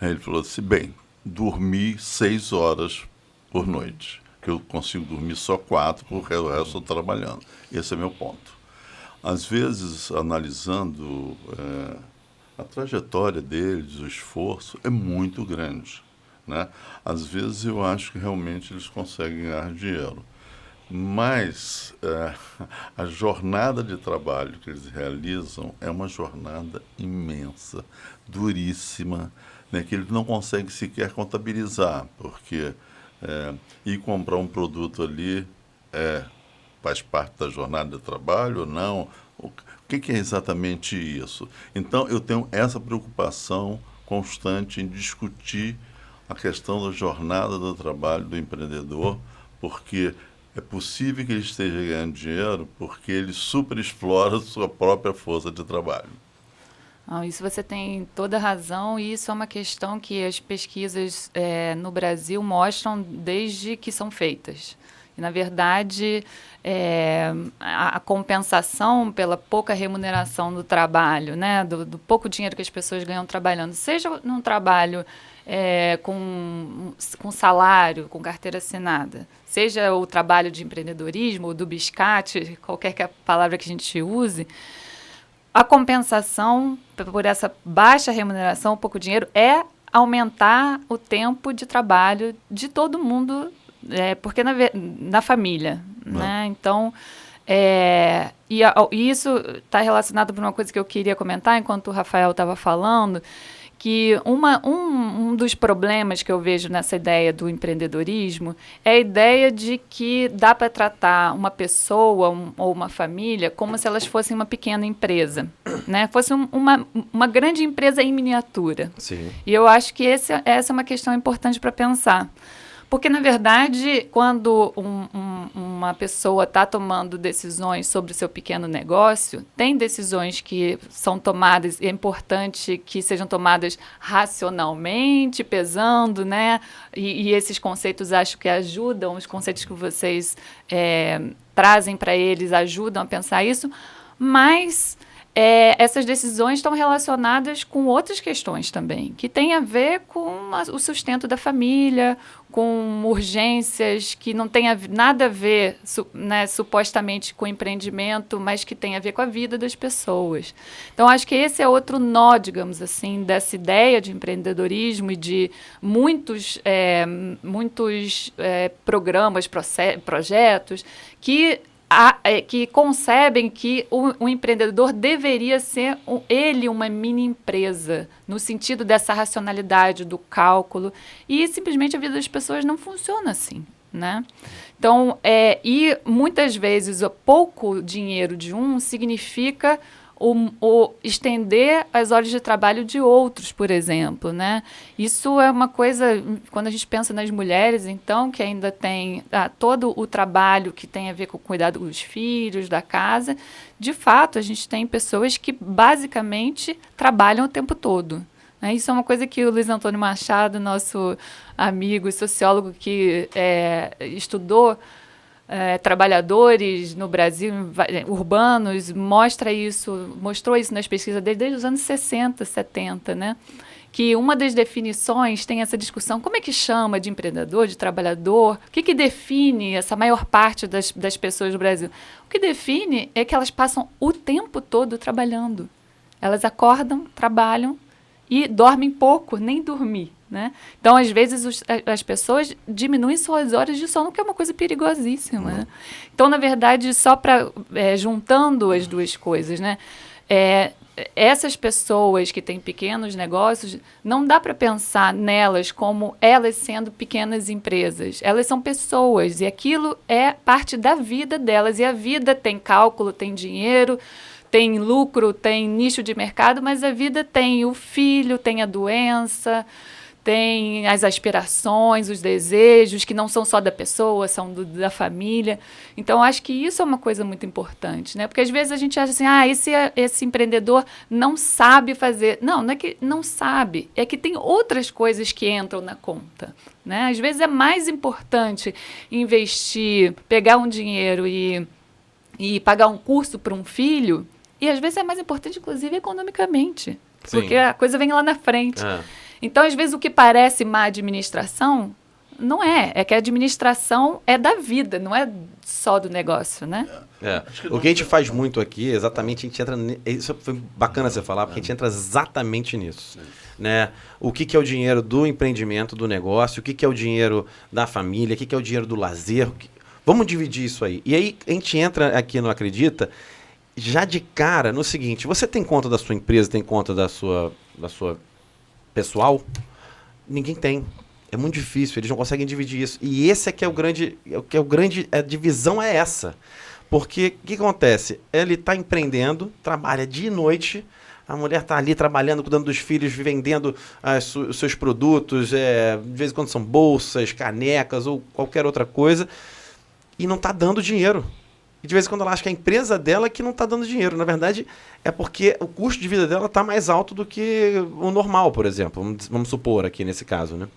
Aí ele falou assim, bem, dormir 6 horas por noite, que eu consigo dormir só 4, porque o resto eu estou trabalhando. Esse é meu ponto. Às vezes, analisando a trajetória deles, o esforço, é muito grande, né? Às vezes eu acho que realmente eles conseguem ganhar dinheiro. Mas a jornada de trabalho que eles realizam é uma jornada imensa, duríssima, né, que eles não conseguem sequer contabilizar, porque ir comprar um produto ali faz parte da jornada de trabalho ou não? O que é exatamente isso? Então, eu tenho essa preocupação constante em discutir a questão da jornada do trabalho do empreendedor, porque é possível que ele esteja ganhando dinheiro porque ele superexplora a sua própria força de trabalho. Isso você tem toda razão, e isso é uma questão que as pesquisas no Brasil mostram desde que são feitas. E, na verdade, a compensação pela pouca remuneração do trabalho, né, do pouco dinheiro que as pessoas ganham trabalhando, seja num trabalho com salário, com carteira assinada, seja o trabalho de empreendedorismo, ou do biscate, qualquer que a palavra que a gente use, a compensação por essa baixa remuneração, pouco dinheiro, é aumentar o tempo de trabalho de todo mundo, porque na família, né? Então, e isso está relacionado com uma coisa que eu queria comentar enquanto o Rafael estava falando, que um dos problemas que eu vejo nessa ideia do empreendedorismo é a ideia de que dá para tratar uma pessoa ou uma família como se elas fossem uma pequena empresa, né? Fosse uma grande empresa em miniatura. Sim. E eu acho que essa é uma questão importante para pensar. Porque, na verdade, quando uma pessoa está tomando decisões sobre o seu pequeno negócio, tem decisões que são tomadas, e é importante que sejam tomadas racionalmente, pesando, né? E esses conceitos acho que ajudam, os conceitos que vocês trazem para eles ajudam a pensar isso, mas essas decisões estão relacionadas com outras questões também, que têm a ver com o sustento da família, com urgências que não têm nada a ver, né, supostamente com empreendimento, mas que tem a ver com a vida das pessoas. Então, acho que esse é outro nó, digamos assim, dessa ideia de empreendedorismo e de muitos programas, projetos que concebem que o empreendedor deveria ser ele uma mini empresa, no sentido dessa racionalidade do cálculo, e simplesmente a vida das pessoas não funciona assim, né? Então, e muitas vezes o pouco dinheiro de um significa o estender as horas de trabalho de outros, por exemplo, né? Isso é uma coisa, quando a gente pensa nas mulheres, então, que ainda tem todo o trabalho que tem a ver com o cuidado dos filhos, da casa, de fato, a gente tem pessoas que basicamente trabalham o tempo todo, né? Isso é uma coisa que o Luiz Antônio Machado, nosso amigo e sociólogo que estudou trabalhadores no Brasil, urbanos, mostrou isso nas pesquisas desde os anos 60, 70, né? Que uma das definições tem essa discussão, como é que chama de empreendedor, de trabalhador? O que define essa maior parte das pessoas do Brasil? O que define é que elas passam o tempo todo trabalhando. Elas acordam, trabalham e dormem pouco, nem dormir, né? Então, às vezes, as pessoas diminuem suas horas de sono, que é uma coisa perigosíssima, né? Então, na verdade, só para juntando as duas coisas, né? Essas pessoas que têm pequenos negócios, não dá para pensar nelas como elas sendo pequenas empresas. Elas são pessoas e aquilo é parte da vida delas. E a vida tem cálculo, tem dinheiro, tem lucro, tem nicho de mercado, mas a vida tem o filho, tem a doença, tem as aspirações, os desejos, que não são só da pessoa, são da família. Então, acho que isso é uma coisa muito importante, né? Porque às vezes a gente acha assim, esse empreendedor não sabe fazer. Não é que não sabe, é que tem outras coisas que entram na conta, né? Às vezes é mais importante investir, pegar um dinheiro e pagar um curso para um filho, e às vezes é mais importante, inclusive, economicamente, porque a coisa vem lá na frente. Então, às vezes, o que parece má administração, não é. É que a administração é da vida, não é só do negócio, né? O que a gente faz muito aqui, exatamente, a gente entra... Isso foi bacana você falar, porque a gente entra exatamente nisso. Né? O que é o dinheiro do empreendimento, do negócio, o que é o dinheiro da família, o que é o dinheiro do lazer. Vamos dividir isso aí. E aí, a gente entra aqui no Acredita, já de cara, no seguinte, você tem conta da sua empresa, tem conta da sua pessoal? Ninguém tem. É muito difícil, eles não conseguem dividir isso. E esse é que é o grande... A divisão é essa. Porque o que acontece? Ele está empreendendo, trabalha dia e noite, a mulher está ali trabalhando, cuidando dos filhos, vendendo os seus produtos, de vez em quando são bolsas, canecas ou qualquer outra coisa, e não está dando dinheiro. E de vez em quando ela acha que é a empresa dela que não está dando dinheiro. Na verdade, é porque o custo de vida dela está mais alto do que o normal, por exemplo. Vamos supor aqui nesse caso, né?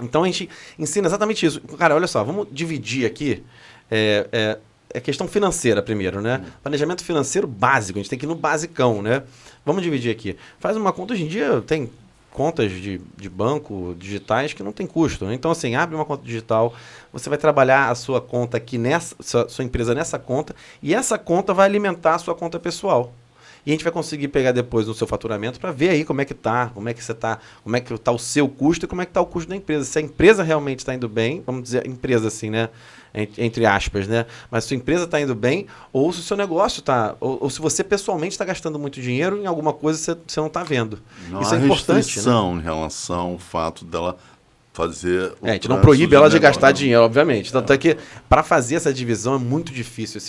Então a gente ensina exatamente isso. Cara, olha só, vamos dividir aqui. É questão financeira primeiro, né? Planejamento financeiro básico, a gente tem que ir no basicão, né? Vamos dividir aqui. Faz uma conta, hoje em dia tem contas de banco digitais que não tem custo, né? Então, assim, abre uma conta digital, você vai trabalhar a sua conta aqui, sua empresa nessa conta, e essa conta vai alimentar a sua conta pessoal. E a gente vai conseguir pegar depois no seu faturamento para ver aí como é que tá, como é que tá o seu custo e como é que tá o custo da empresa. Se a empresa realmente está indo bem, vamos dizer, empresa assim, né? Entre aspas, né? Mas se a empresa está indo bem, ou se o seu negócio está, ou se você pessoalmente está gastando muito dinheiro em alguma coisa que você não está vendo. Não isso há é importante, restrição, né? Em relação ao fato dela fazer... A gente não proíbe ela de gastar dinheiro, obviamente. Tanto é que para fazer essa divisão é muito difícil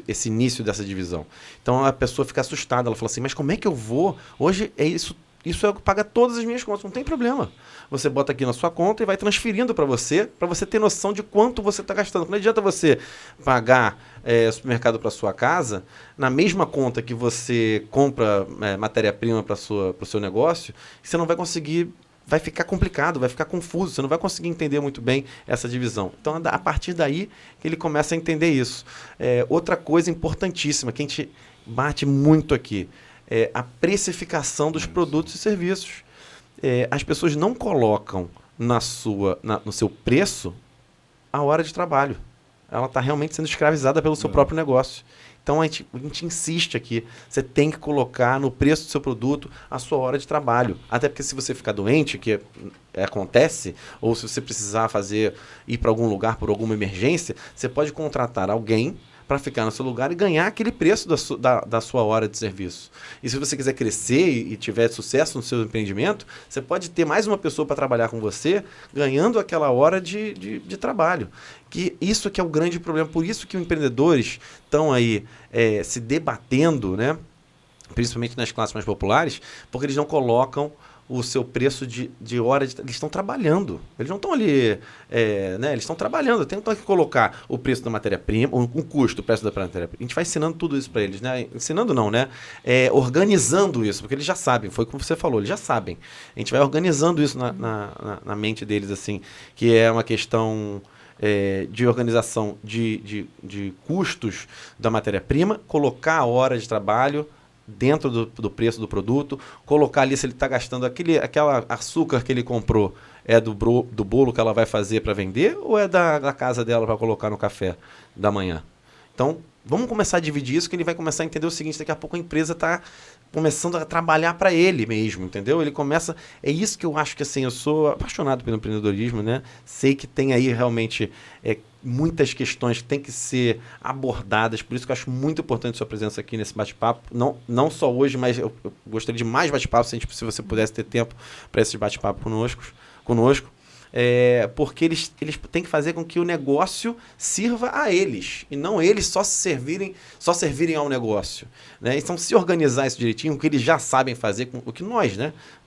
esse início dessa divisão. Então a pessoa fica assustada, ela fala assim, mas como é que eu vou? Hoje é isso é o que paga todas as minhas contas, não tem problema. Você bota aqui na sua conta e vai transferindo para você ter noção de quanto você está gastando. Não adianta você pagar supermercado para sua casa, na mesma conta que você compra matéria-prima para o seu negócio, você não vai conseguir, vai ficar complicado, vai ficar confuso, você não vai conseguir entender muito bem essa divisão. Então, a partir daí que ele começa a entender isso. Outra coisa importantíssima, que a gente bate muito aqui, é a precificação dos produtos e serviços. As pessoas não colocam no seu preço a hora de trabalho. Ela está realmente sendo escravizada pelo seu próprio negócio. Então, a gente insiste aqui. Você tem que colocar no preço do seu produto a sua hora de trabalho. Até porque se você ficar doente, que acontece, ou se você precisar ir para algum lugar por alguma emergência, você pode contratar alguém para ficar no seu lugar e ganhar aquele preço da sua hora de serviço. E se você quiser crescer e tiver sucesso no seu empreendimento, você pode ter mais uma pessoa para trabalhar com você, ganhando aquela hora de trabalho. Que isso que é o grande problema. Por isso que os empreendedores estão aí se debatendo, né? Principalmente nas classes mais populares, porque eles não colocam o seu preço de hora. Eles estão trabalhando. Eles não estão ali... né? Eles estão trabalhando. Tentam que colocar o preço da matéria-prima, o custo, o preço da matéria-prima. A gente vai ensinando tudo isso para eles, né? Ensinando não, né? Organizando isso, porque eles já sabem. Foi como você falou, eles já sabem. A gente vai organizando isso na mente deles, assim, que é uma questão... de organização de custos da matéria-prima, colocar a hora de trabalho dentro do preço do produto, colocar ali se ele está gastando aquela açúcar que ele comprou, do bolo que ela vai fazer para vender ou é da casa dela para colocar no café da manhã. Então, vamos começar a dividir isso, que ele vai começar a entender o seguinte, daqui a pouco a empresa está começando a trabalhar para ele mesmo, entendeu? Ele começa... É isso que eu acho que, assim, eu sou apaixonado pelo empreendedorismo, né? Sei que tem aí realmente muitas questões que têm que ser abordadas, por isso que eu acho muito importante a sua presença aqui nesse bate-papo, não só hoje, mas eu gostaria de mais bate-papo, se você pudesse ter tempo para esse bate-papo conosco. porque eles têm que fazer com que o negócio sirva a eles, e não eles só servirem ao negócio. Né? Então, se organizar isso direitinho, o que eles já sabem fazer, o que nós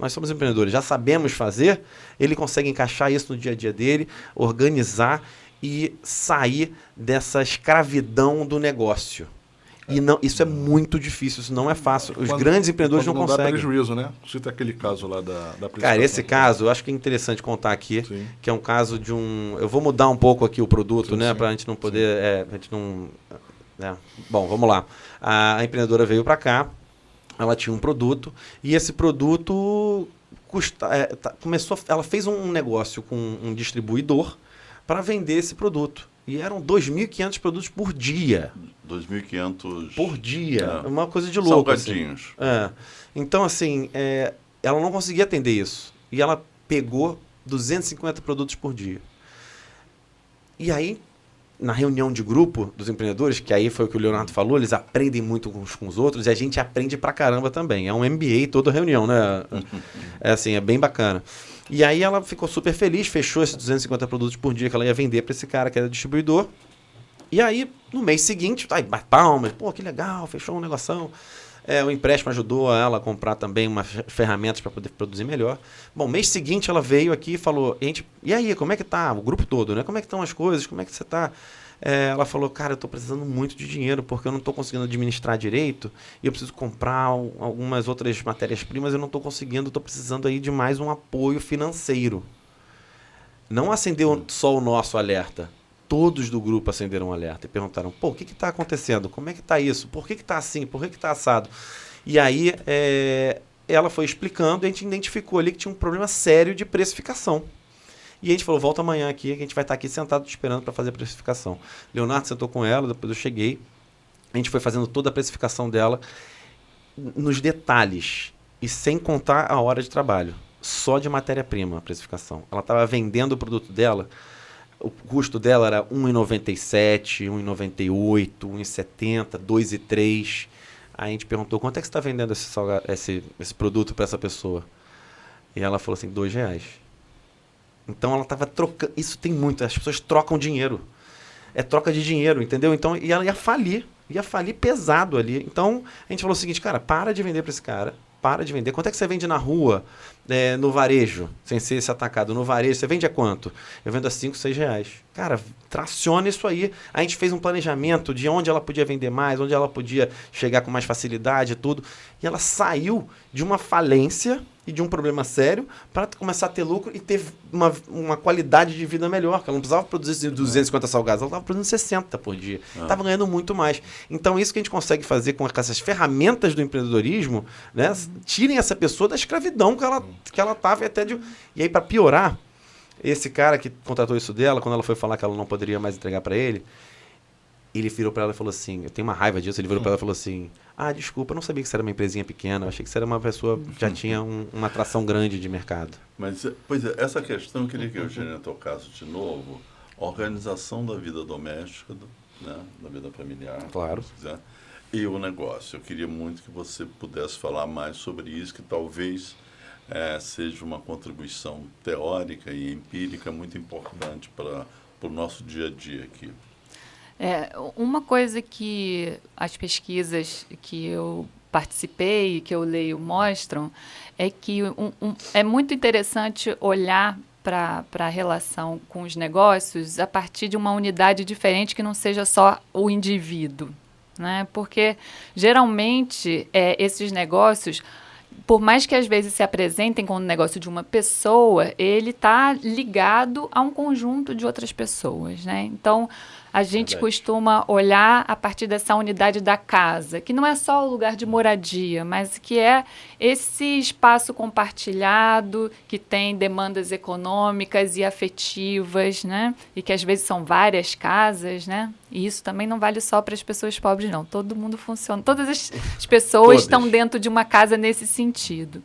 somos empreendedores, já sabemos fazer, ele consegue encaixar isso no dia a dia dele, organizar e sair dessa escravidão do negócio. E não, isso é muito difícil, isso não é fácil. Os grandes empreendedores não conseguem. Não dá prejuízo, né? Cita aquele caso lá da precificação. Cara, esse caso, eu acho que é interessante contar aqui, sim, que é um caso de um... Eu vou mudar um pouco aqui o produto, sim, né? Para a gente não poder... a gente não... Bom, vamos lá. A empreendedora veio para cá, ela tinha um produto, e esse produto ela fez um negócio com um distribuidor para vender esse produto. E eram 2.500 produtos por dia. 2.500... Por dia. Uma coisa de louco. Salgadinhos. Assim. Então, assim, ela não conseguia atender isso. E ela pegou 250 produtos por dia. E aí, na reunião de grupo dos empreendedores, que aí foi o que o Leonardo falou, eles aprendem muito uns com os outros e a gente aprende pra caramba também. É um MBA toda reunião, né? É bem bacana. E aí ela ficou super feliz, fechou esses 250 produtos por dia que ela ia vender para esse cara que era distribuidor. E aí, no mês seguinte, palmas, pô, que legal, fechou um negoção. O empréstimo ajudou ela a comprar também umas ferramentas para poder produzir melhor. Bom, mês seguinte ela veio aqui e falou, e aí, como é que tá? O grupo todo, né? Como é que estão as coisas? Como é que você tá? Ela falou, cara, eu tô precisando muito de dinheiro porque eu não tô conseguindo administrar direito e eu preciso comprar algumas outras matérias-primas, eu não tô conseguindo, tô precisando aí de mais um apoio financeiro. Não acendeu só o nosso alerta. Todos do grupo acenderam um alerta e perguntaram, pô, o que está acontecendo? Como é que está isso? Por que está assim? Por que está assado? E aí ela foi explicando e a gente identificou ali que tinha um problema sério de precificação. E a gente falou, volta amanhã aqui, que a gente vai estar aqui sentado esperando para fazer a precificação. Leonardo sentou com ela, depois eu cheguei. A gente foi fazendo toda a precificação dela nos detalhes e sem contar a hora de trabalho. Só de matéria-prima a precificação. Ela estava vendendo o produto dela, o custo dela era R$1,97, R$1,98, R$1,70, R$2,03. Aí a gente perguntou, quanto é que você está vendendo esse produto para essa pessoa? E ela falou assim, R$2. Então ela estava trocando. Isso tem muito, as pessoas trocam dinheiro. É troca de dinheiro, entendeu? Então, e ela ia falir pesado ali. Então a gente falou o seguinte, cara, para de vender para esse cara. Para de vender. Quanto é que você vende na rua, no varejo, sem ser esse atacado? No varejo, você vende a quanto? Eu vendo a R$5, R$6. Cara, traciona isso aí. A gente fez um planejamento de onde ela podia vender mais, onde ela podia chegar com mais facilidade e tudo. E ela saiu de uma falência e de um problema sério para começar a ter lucro e ter uma qualidade de vida melhor. Ela não precisava produzir 250 salgados, ela estava produzindo 60 por dia. Estava ganhando muito mais. Então, isso que a gente consegue fazer com essas ferramentas do empreendedorismo, né, tirem essa pessoa da escravidão que ela estava até de... E aí, para piorar, esse cara que contratou isso dela, quando ela foi falar que ela não poderia mais entregar para ele virou para ela e falou assim, eu tenho uma raiva disso, ele virou para ela e falou assim, desculpa, eu não sabia que você era uma empresinha pequena, eu achei que você era uma pessoa que já tinha uma atração grande de mercado. Mas, pois é, essa questão eu queria que o Eugênio tocasse de novo, organização da vida doméstica, da vida familiar, claro, se quiser, e o negócio. Eu queria muito que você pudesse falar mais sobre isso, que talvez seja uma contribuição teórica e empírica muito importante para o nosso dia a dia aqui. Uma coisa que as pesquisas que eu participei e que eu leio mostram é que é muito interessante olhar para a relação com os negócios a partir de uma unidade diferente que não seja só o indivíduo, né? Porque, geralmente, esses negócios, por mais que às vezes se apresentem como negócio de uma pessoa, ele está ligado a um conjunto de outras pessoas, né? Então, a gente costuma olhar a partir dessa unidade da casa, que não é só o lugar de moradia, mas que é esse espaço compartilhado, que tem demandas econômicas e afetivas, né? E que às vezes são várias casas, né? E isso também não vale só para as pessoas pobres, não. Todo mundo funciona. Todas as pessoas estão dentro de uma casa nesse sentido.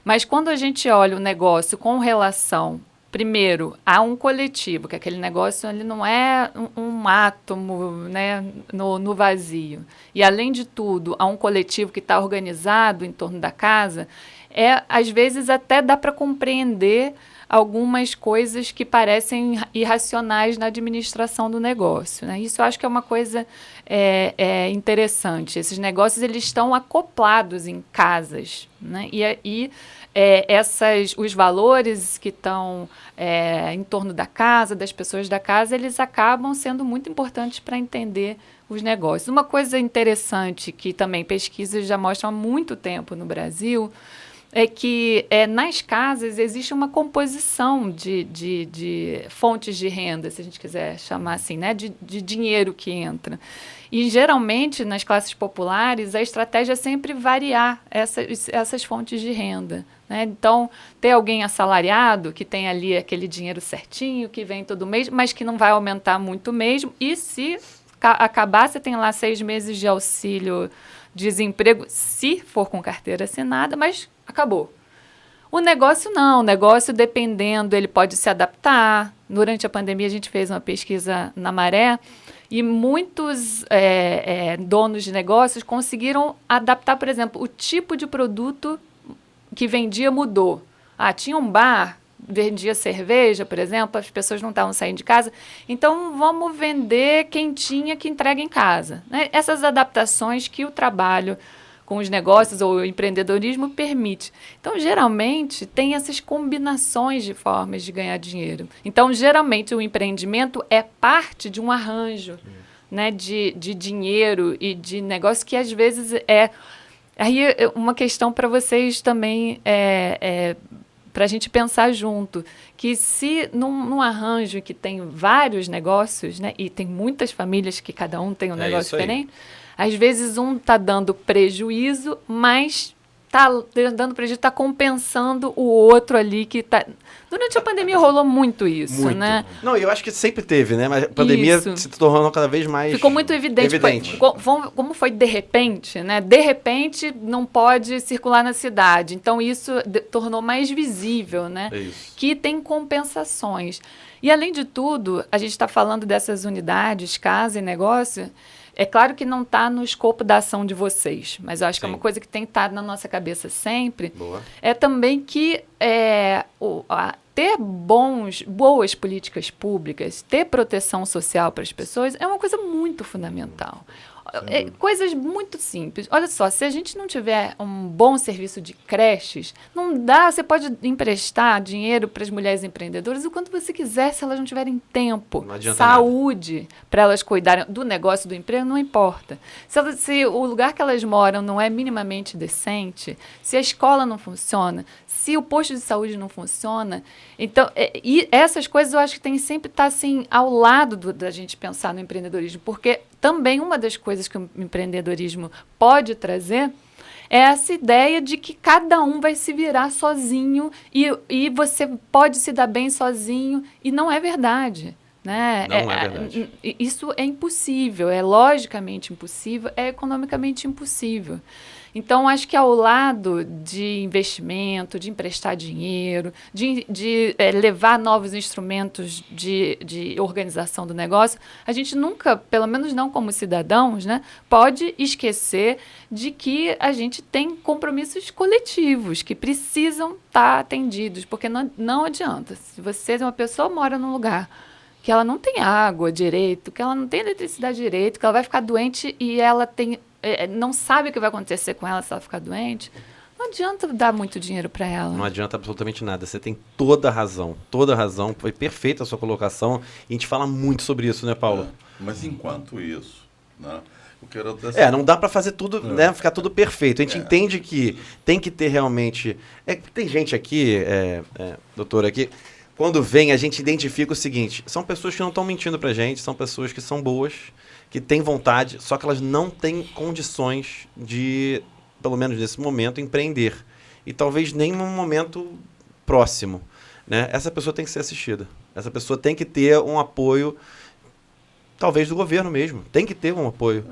Mas quando a gente olha o negócio com relação... Primeiro, há um coletivo, que aquele negócio ele não é um átomo, né, no vazio. E, além de tudo, há um coletivo que está organizado em torno da casa, às vezes até dá para compreender algumas coisas que parecem irracionais na administração do negócio, né? Isso eu acho que é uma coisa interessante. Esses negócios eles estão acoplados em casas, né? Os valores que estão em torno da casa, das pessoas da casa, eles acabam sendo muito importantes para entender os negócios. Uma coisa interessante que também pesquisas já mostram há muito tempo no Brasil é que nas casas existe uma composição de fontes de renda, se a gente quiser chamar assim, né? de dinheiro que entra. E, geralmente, nas classes populares, a estratégia é sempre variar essas fontes de renda, né? Então, ter alguém assalariado, que tem ali aquele dinheiro certinho, que vem todo mês, mas que não vai aumentar muito mesmo. E se acabar, você tem lá 6 meses de auxílio-desemprego, se for com carteira assinada, mas acabou. O negócio não, o negócio dependendo, ele pode se adaptar. Durante a pandemia, a gente fez uma pesquisa na Maré, e muitos donos de negócios conseguiram adaptar, por exemplo, o tipo de produto que vendia mudou. Tinha um bar, vendia cerveja, por exemplo, as pessoas não estavam saindo de casa, então vamos vender quentinha que entrega em casa, né? Essas adaptações que o trabalho com os negócios ou o empreendedorismo permite. Então, geralmente, tem essas combinações de formas de ganhar dinheiro. Então, geralmente, o empreendimento é parte de um arranjo, né, de dinheiro e de negócio que, às vezes, Aí, uma questão para vocês também, para a gente pensar junto, que se num arranjo que tem vários negócios, né, e tem muitas famílias que cada um tem um negócio diferente, às vezes um está dando prejuízo, mas está compensando o outro ali que está... Durante a pandemia rolou muito isso, né? Não, eu acho que sempre teve, né? Mas a pandemia se tornou cada vez mais... Ficou muito evidente. Como foi de repente, né? De repente não pode circular na cidade. Então isso tornou mais visível, né? Que tem compensações. E além de tudo, a gente está falando dessas unidades, casa e negócio... É claro que não está no escopo da ação de vocês, mas eu acho que é uma coisa que tem que estar na nossa cabeça sempre. É também que ter boas políticas públicas, ter proteção social para as pessoas é uma coisa muito fundamental. Coisas muito simples. Olha só, se a gente não tiver um bom serviço de creches, não dá, você pode emprestar dinheiro para as mulheres empreendedoras o quanto você quiser, se elas não tiverem tempo, saúde, para elas cuidarem do negócio, do emprego, não importa. Se o lugar que elas moram não é minimamente decente, se a escola não funciona, se o posto de saúde não funciona, então, e essas coisas eu acho que tem sempre estar assim, ao lado da gente pensar no empreendedorismo, porque também uma das coisas que o empreendedorismo pode trazer é essa ideia de que cada um vai se virar sozinho e você pode se dar bem sozinho, e não é verdade. Né? Não é verdade. Isso é impossível, é logicamente impossível, é economicamente impossível. Então, acho que ao lado de investimento, de emprestar dinheiro, de levar novos instrumentos de organização do negócio, a gente nunca, pelo menos não como cidadãos, né, pode esquecer de que a gente tem compromissos coletivos que precisam estar atendidos, porque não adianta. Se você, uma pessoa, mora num lugar que ela não tem água direito, que ela não tem eletricidade direito, que ela vai ficar doente e ela não sabe o que vai acontecer com ela se ela ficar doente, não adianta dar muito dinheiro para ela. Não adianta absolutamente nada. Você tem toda a razão. Toda a razão. Foi perfeita a sua colocação. E a gente fala muito sobre isso, né, Paulo? Mas enquanto isso, né, eu quero não dá para fazer tudo, né, ficar tudo perfeito. A gente entende que tem que ter realmente... tem gente aqui, doutor, aqui... Quando vem, a gente identifica o seguinte, são pessoas que não estão mentindo pra gente, são pessoas que são boas, que têm vontade, só que elas não têm condições de, pelo menos nesse momento, empreender. E talvez nem num momento próximo, né? Essa pessoa tem que ser assistida. Essa pessoa tem que ter um apoio, talvez do governo mesmo, tem que ter um apoio.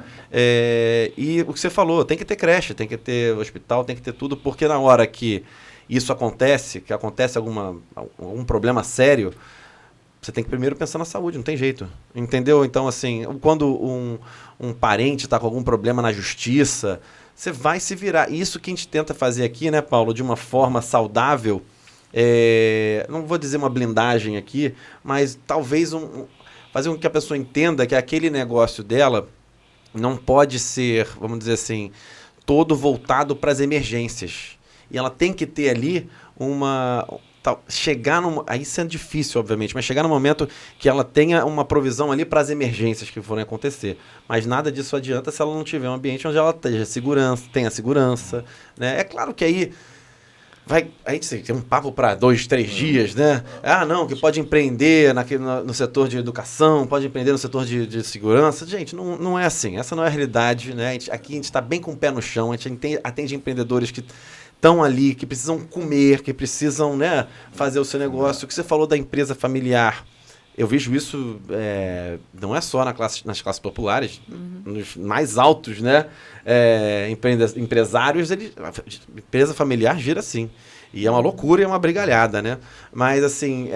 E o que você falou, tem que ter creche, tem que ter hospital, tem que ter tudo, porque na hora que isso acontece, que acontece algum problema sério, você tem que primeiro pensar na saúde, não tem jeito. Entendeu? Então, assim, quando um parente está com algum problema na justiça, você vai se virar. Isso que a gente tenta fazer aqui, né, Paulo, de uma forma saudável, não vou dizer uma blindagem aqui, mas talvez fazer com que a pessoa entenda que aquele negócio dela não pode ser, vamos dizer assim, todo voltado para as emergências. E ela tem que ter ali chegar aí sendo difícil, obviamente, mas chegar no momento que ela tenha uma provisão ali para as emergências que forem acontecer. Mas nada disso adianta se ela não tiver um ambiente onde ela tenha segurança, né? É claro que aí a gente tem um papo para 2, 3 dias, né? Não, que pode empreender no setor de educação, pode empreender no setor de segurança. Gente, não é assim. Essa não é a realidade, né? Aqui a gente está bem com o pé no chão, a gente atende empreendedores que estão ali, que precisam comer, que precisam, né, fazer o seu negócio. O que você falou da empresa familiar, eu vejo isso não é só nas classes populares, nos mais altos, né, empresários, a empresa familiar gira assim. E é uma loucura e é uma brigalhada, né? Mas, assim,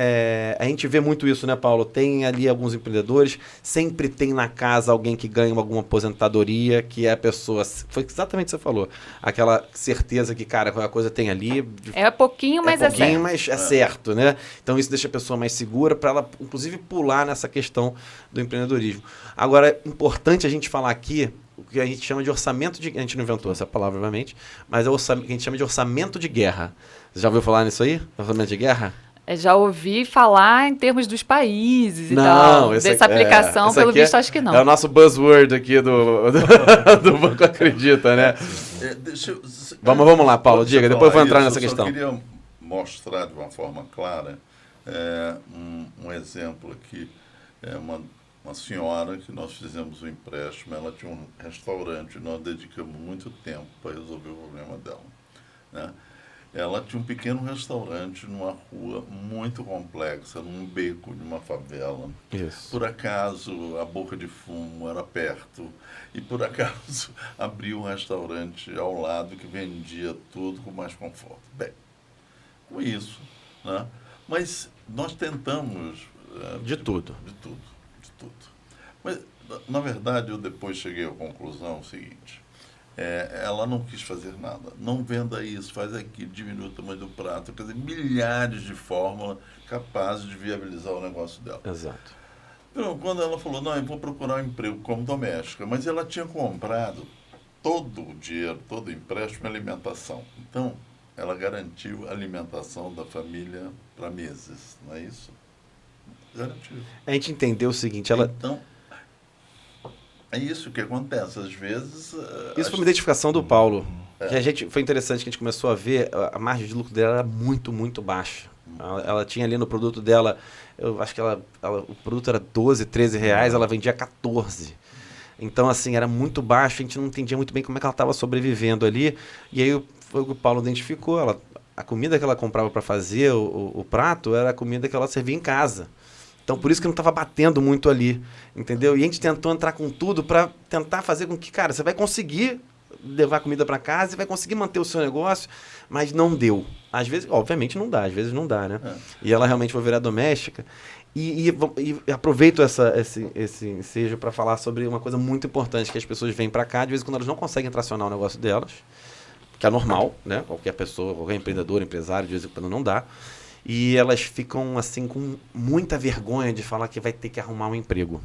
a gente vê muito isso, né, Paulo? Tem ali alguns empreendedores, sempre tem na casa alguém que ganha alguma aposentadoria, que é a pessoa... Foi exatamente o que você falou. Aquela certeza que, cara, a coisa tem ali... É pouquinho, mas é certo. Pouquinho, mas é certo, né? Então, isso deixa a pessoa mais segura para ela, inclusive, pular nessa questão do empreendedorismo. Agora, é importante a gente falar aqui o que a gente chama de orçamento de... A gente não inventou essa palavra, obviamente, mas é o que a gente chama de orçamento de guerra. Você já ouviu falar nisso aí? Orçamento de guerra? Já ouvi falar em termos dos países e tal. Dessa aplicação, pelo visto, acho que não. É o nosso buzzword aqui do Banco Acredita, né? Vamos lá, Paulo, diga, depois eu vou entrar nessa questão. Eu queria mostrar de uma forma clara um exemplo aqui. Uma senhora que nós fizemos um empréstimo, ela tinha um restaurante, nós dedicamos muito tempo para resolver o problema dela, né? Ela tinha um pequeno restaurante numa rua muito complexa, num beco de uma favela. Isso. Por acaso, a boca de fumo era perto e, por acaso, abriu um restaurante ao lado que vendia tudo com mais conforto. Bem, com isso, né? Mas nós tentamos... De tudo. Mas, na verdade, eu depois cheguei à conclusão seguinte... ela não quis fazer nada. Não venda isso, faz aquilo, diminui o tamanho do prato. Quer dizer, milhares de fórmulas capazes de viabilizar o negócio dela. Exato. Então, quando ela falou, não, eu vou procurar um emprego como doméstica, mas ela tinha comprado todo o dinheiro, todo o empréstimo e alimentação. Então, ela garantiu a alimentação da família para meses, não é isso? Garantiu. A gente entendeu o seguinte, Então, é isso que acontece, às vezes... Isso foi uma identificação do Paulo. Que foi interessante que a gente começou a ver, a margem de lucro dela era muito, muito baixa. Ela tinha ali no produto dela, eu acho que o produto era 12, 13 reais, ela vendia 14. Então, assim, era muito baixo, a gente não entendia muito bem como é que ela estava sobrevivendo ali. E aí foi o que o Paulo identificou, a comida que ela comprava para fazer o prato era a comida que ela servia em casa. Então, por isso que não estava batendo muito ali, entendeu? E a gente tentou entrar com tudo para tentar fazer com que, cara, você vai conseguir levar comida para casa e vai conseguir manter o seu negócio, mas não deu. Às vezes, obviamente não dá, às vezes não dá, né? E ela realmente foi virar doméstica. E aproveito esse ensejo para falar sobre uma coisa muito importante, que as pessoas vêm para cá, de vez em quando elas não conseguem tracionar o negócio delas, que é normal, né? Qualquer pessoa, qualquer empreendedor, empresário, de vez em quando não dá. E elas ficam, assim, com muita vergonha de falar que vai ter que arrumar um emprego.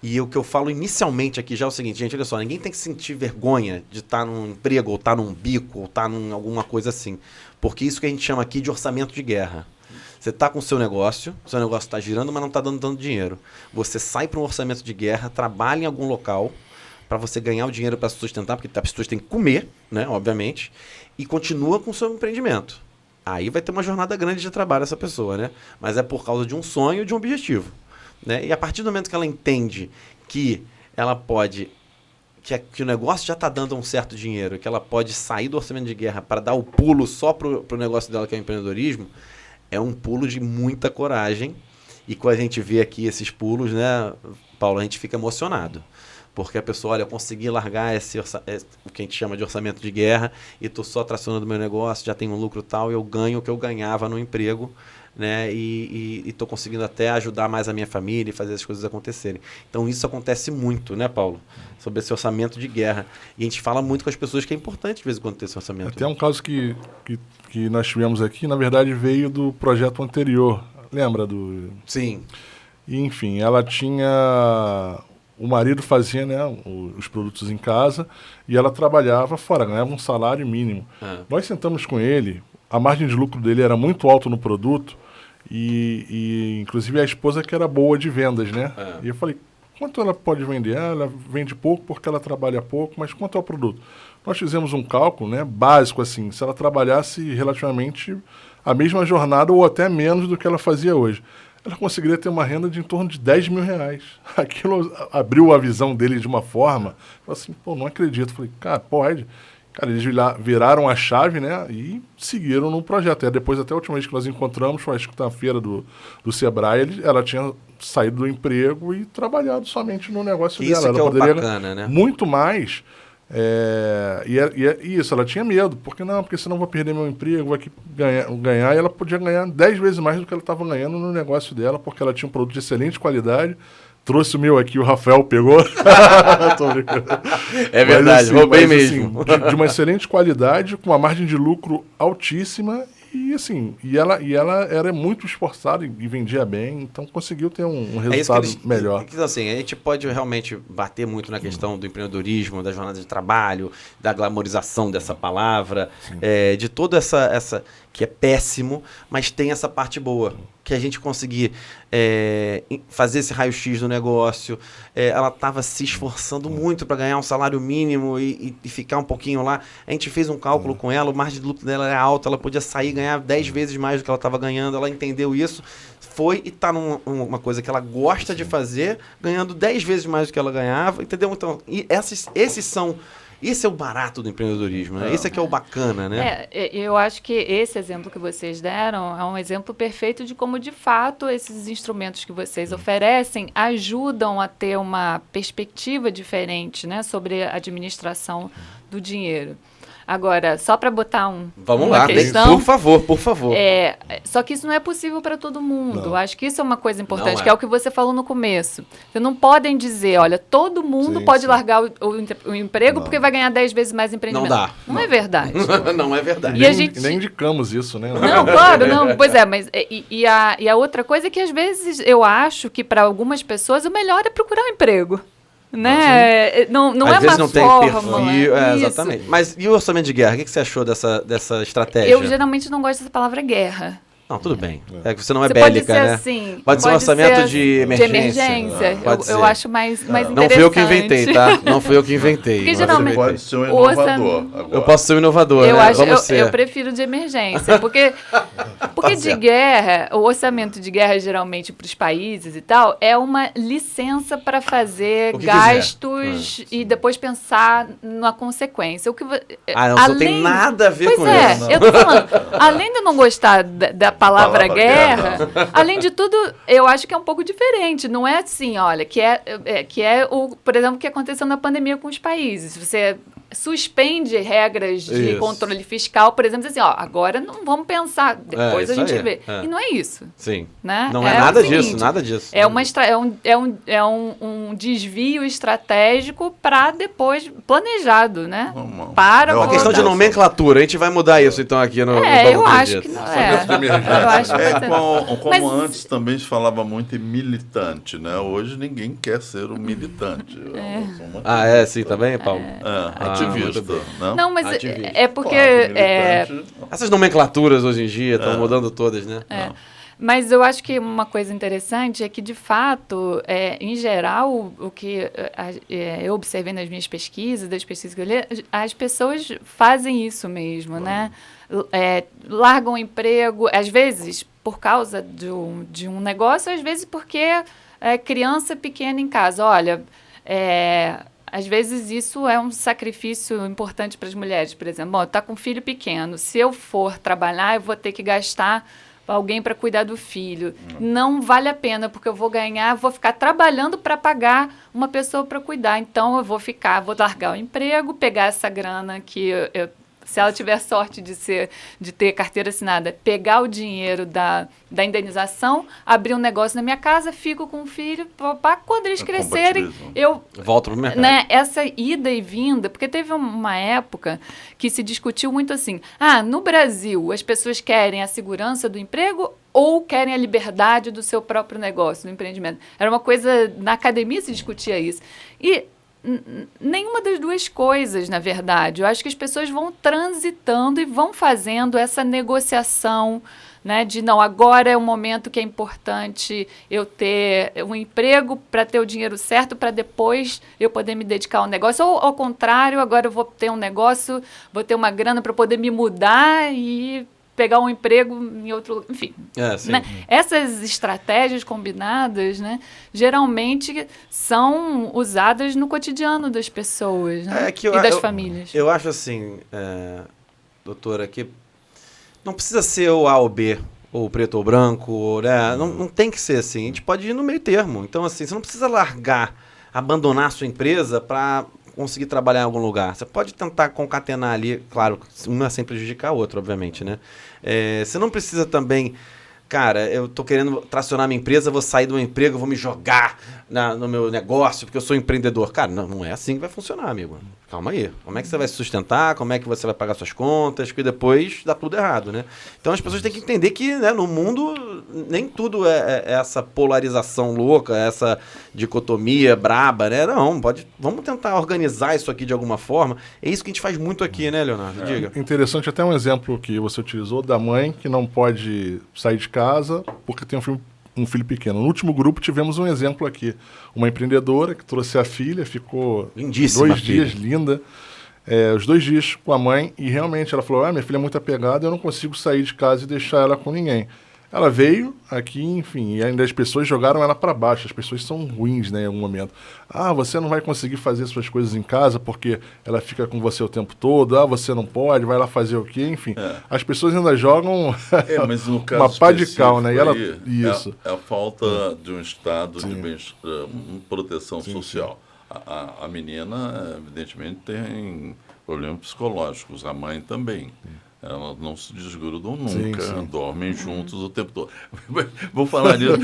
E o que eu falo inicialmente aqui já é o seguinte, gente, olha só, ninguém tem que sentir vergonha de estar num emprego, ou estar num bico, ou estar em alguma coisa assim. Porque isso que a gente chama aqui de orçamento de guerra. Você está com o seu negócio está girando, mas não está dando dinheiro. Você sai para um orçamento de guerra, trabalha em algum local para você ganhar o dinheiro para se sustentar, porque as pessoas têm que comer, né, obviamente, e continua com o seu empreendimento. Aí vai ter uma jornada grande de trabalho essa pessoa, né? Mas é por causa de um sonho e de um objetivo, né? E a partir do momento que ela entende que ela pode... Que o negócio já está dando um certo dinheiro, que ela pode sair do orçamento de guerra para dar o pulo só para o negócio dela, que é o empreendedorismo, é um pulo de muita coragem. E quando a gente vê aqui esses pulos, né, Paulo, a gente fica emocionado. Porque a pessoa, olha, eu consegui largar o que a gente chama de orçamento de guerra e estou só tracionando meu negócio, já tenho um lucro tal, eu ganho o que eu ganhava no emprego, né? E estou conseguindo até ajudar mais a minha família e fazer as coisas acontecerem. Então isso acontece muito, né, Paulo? Sobre esse orçamento de guerra. E a gente fala muito com as pessoas que é importante, de vez em quando, ter esse orçamento. Até um caso que nós tivemos aqui, na verdade, veio do projeto anterior. Lembra do... Sim. E, enfim, ela tinha... O marido fazia, né, os produtos em casa e ela trabalhava fora, ganhava um salário mínimo. Nós sentamos com ele, a margem de lucro dele era muito alta no produto e inclusive a esposa que era boa de vendas, né? E eu falei, quanto ela pode vender? Ela vende pouco porque ela trabalha pouco, mas quanto é o produto? Nós fizemos um cálculo, né, básico, assim, se ela trabalhasse relativamente a mesma jornada ou até menos do que ela fazia hoje. Ela conseguiria ter uma renda de em torno de 10 mil reais. Aquilo abriu a visão dele de uma forma, falei assim, pô, não acredito. Falei, cara, pode. Cara, eles viraram a chave, né, e seguiram no projeto. E depois, até a última vez que nós encontramos, foi acho que na feira do Sebrae, ela tinha saído do emprego e trabalhado somente no negócio dela. Isso que ela é o poderia bacana, né? muito mais. Isso, ela tinha medo, porque senão eu vou perder meu emprego, vou aqui ganhar, e ela podia ganhar 10 vezes mais do que ela estava ganhando no negócio dela, porque ela tinha um produto de excelente qualidade. Trouxe o meu aqui, o Rafael pegou. Tô brincando. É verdade, roubei mesmo. Assim, de uma excelente qualidade, com uma margem de lucro altíssima. E assim, ela era muito esforçada e vendia bem, então conseguiu ter um resultado melhor. Então, assim, a gente pode realmente bater muito na questão do empreendedorismo, da jornada de trabalho, da glamorização dessa palavra, de toda essa que é péssimo, mas tem essa parte boa, que a gente conseguir fazer esse raio-x do negócio. Ela estava se esforçando muito para ganhar um salário mínimo e ficar um pouquinho lá. A gente fez um cálculo com ela, o margem de lucro dela era alta, ela podia sair e ganhar 10 vezes mais do que ela estava ganhando. Ela entendeu isso, foi e está numa coisa que ela gosta de fazer, ganhando 10 vezes mais do que ela ganhava, entendeu? Então, esse é o barato do empreendedorismo, né? Esse é que é o bacana, né? Eu acho que esse exemplo que vocês deram é um exemplo perfeito de como, de fato, esses instrumentos que vocês oferecem ajudam a ter uma perspectiva diferente, né, sobre a administração do dinheiro. Agora, só para botar Vamos uma lá, questão... por favor. Só que isso não é possível para todo mundo. Não. Acho que isso é uma coisa importante, Não é. que é o que você falou no começo. Vocês não podem dizer, olha, todo mundo pode largar o emprego porque vai ganhar 10 vezes mais empreendimento. Não dá. Não é verdade. Não é verdade. E a gente... Nem indicamos isso, né? Não, claro, não. Pois é, mas e a outra coisa é que às vezes eu acho que para algumas pessoas o melhor é procurar um emprego. Né? Não Às é vezes uma não tem fórmula. perfil. Isso. Exatamente. Mas e o orçamento de guerra? O que você achou dessa estratégia? Eu geralmente não gosto dessa palavra guerra. Não, tudo bem. É que você não é Você bélica, pode ser né? assim, Pode ser um orçamento de emergência. Eu ser. acho mais interessante. Não fui eu que inventei, tá? Não fui eu que inventei. Porque Mas geralmente- Você pode ser um o orçam- inovador. Agora. eu posso ser um inovador, Eu né? acho, Vamos ser. eu prefiro de emergência, porque de certo. guerra, o orçamento de guerra geralmente para os países e tal é uma licença para fazer O que gastos e depois pensar na consequência. Não tem nada a ver Pois com é, isso. eu tô falando, além de eu não gostar da palavra guerra, além de tudo, eu acho que é um pouco diferente. Não é assim, olha, que é por exemplo, o que aconteceu na pandemia com os países. Você suspende regras de Isso. controle fiscal, por exemplo, assim, agora não vamos pensar, depois a isso gente aí, vê. é. E não é isso, Sim. né? Não é o nada seguinte, disso, nada disso. É um desvio estratégico para depois planejado, né? Para É Uma questão de voltar. nomenclatura. A gente vai mudar isso, então, aqui no Eu Papo acho Acredito. que não é. Eu acho que vai ser- Como Mas- antes também se falava muito em militante, né? Hoje ninguém quer ser um militante. Sim, também, Paulo? Ativista, não? Não, mas Ativista. é porque... Claro, militante, Essas nomenclaturas hoje em dia estão mudando todas, né? Mas eu acho que uma coisa interessante é que, de fato, em geral, o que eu observei nas minhas pesquisas, das pesquisas que eu li, as pessoas fazem isso mesmo, né? Largam o emprego, às vezes por causa de um negócio, às vezes porque é criança pequena em casa. Olha, às vezes isso é um sacrifício importante para as mulheres, por exemplo. Bom, tá com um filho pequeno, se eu for trabalhar, eu vou ter que gastar alguém para cuidar do filho. Não vale a pena, porque eu vou ficar trabalhando para pagar uma pessoa para cuidar. Então, eu vou largar o emprego, pegar essa grana que se ela tiver sorte de ter carteira assinada, pegar o dinheiro da indenização, abrir um negócio na minha casa, fico com o filho, quando eles crescerem, eu volto pro mercado. Né, essa ida e vinda, porque teve uma época que se discutiu muito assim, no Brasil as pessoas querem a segurança do emprego ou querem a liberdade do seu próprio negócio, do empreendimento. Era uma coisa, na academia se discutia isso. E nenhuma das duas coisas, na verdade. Eu acho que as pessoas vão transitando e vão fazendo essa negociação, né, de não, agora é o momento que é importante eu ter um emprego para ter o dinheiro certo, para depois eu poder me dedicar ao negócio. Ou, ao contrário, agora eu vou ter um negócio, vou ter uma grana para poder me mudar e pegar um emprego em outro lugar, enfim. Né? Essas estratégias combinadas, né, geralmente são usadas no cotidiano das pessoas, né, e das famílias. Eu acho assim, doutora, que não precisa ser o A ou B, ou preto ou branco, né? Não tem que ser assim. A gente pode ir no meio termo. Então, assim, você não precisa abandonar a sua empresa para conseguir trabalhar em algum lugar. Você pode tentar concatenar ali, claro, uma sem prejudicar a outra, obviamente, né? Você não precisa também, cara, eu tô querendo tracionar minha empresa, vou sair do meu emprego, vou me jogar no meu negócio, porque eu sou empreendedor. Cara, não é assim que vai funcionar, amigo. Calma aí. Como é que você vai se sustentar? Como é que você vai pagar suas contas? Que depois dá tudo errado, né? Então as pessoas têm que entender que, né, no mundo nem tudo é essa polarização louca, essa dicotomia braba, né? Não, vamos tentar organizar isso aqui de alguma forma. É isso que a gente faz muito aqui, né, Leonardo? Diga. Interessante até um exemplo que você utilizou da mãe que não pode sair de casa porque tem um filho pequeno. No último grupo tivemos um exemplo aqui. Uma empreendedora que trouxe a filha, ficou lindíssima 2 dias, linda. Os 2 dias com a mãe, e realmente ela falou, minha filha é muito apegada, eu não consigo sair de casa e deixar ela com ninguém. Ela veio aqui, enfim, e ainda as pessoas jogaram ela para baixo. As pessoas são ruins, né, em algum momento. Você não vai conseguir fazer suas coisas em casa porque ela fica com você o tempo todo. Você não pode, vai lá fazer o quê? Enfim, as pessoas ainda jogam mas no caso uma pá de cal, né? E ela, isso. É a falta de um estado de proteção social. A menina, evidentemente, tem problemas psicológicos. A mãe também. Elas não se desgrudam nunca, dormem juntos o tempo todo. Vou falar disso.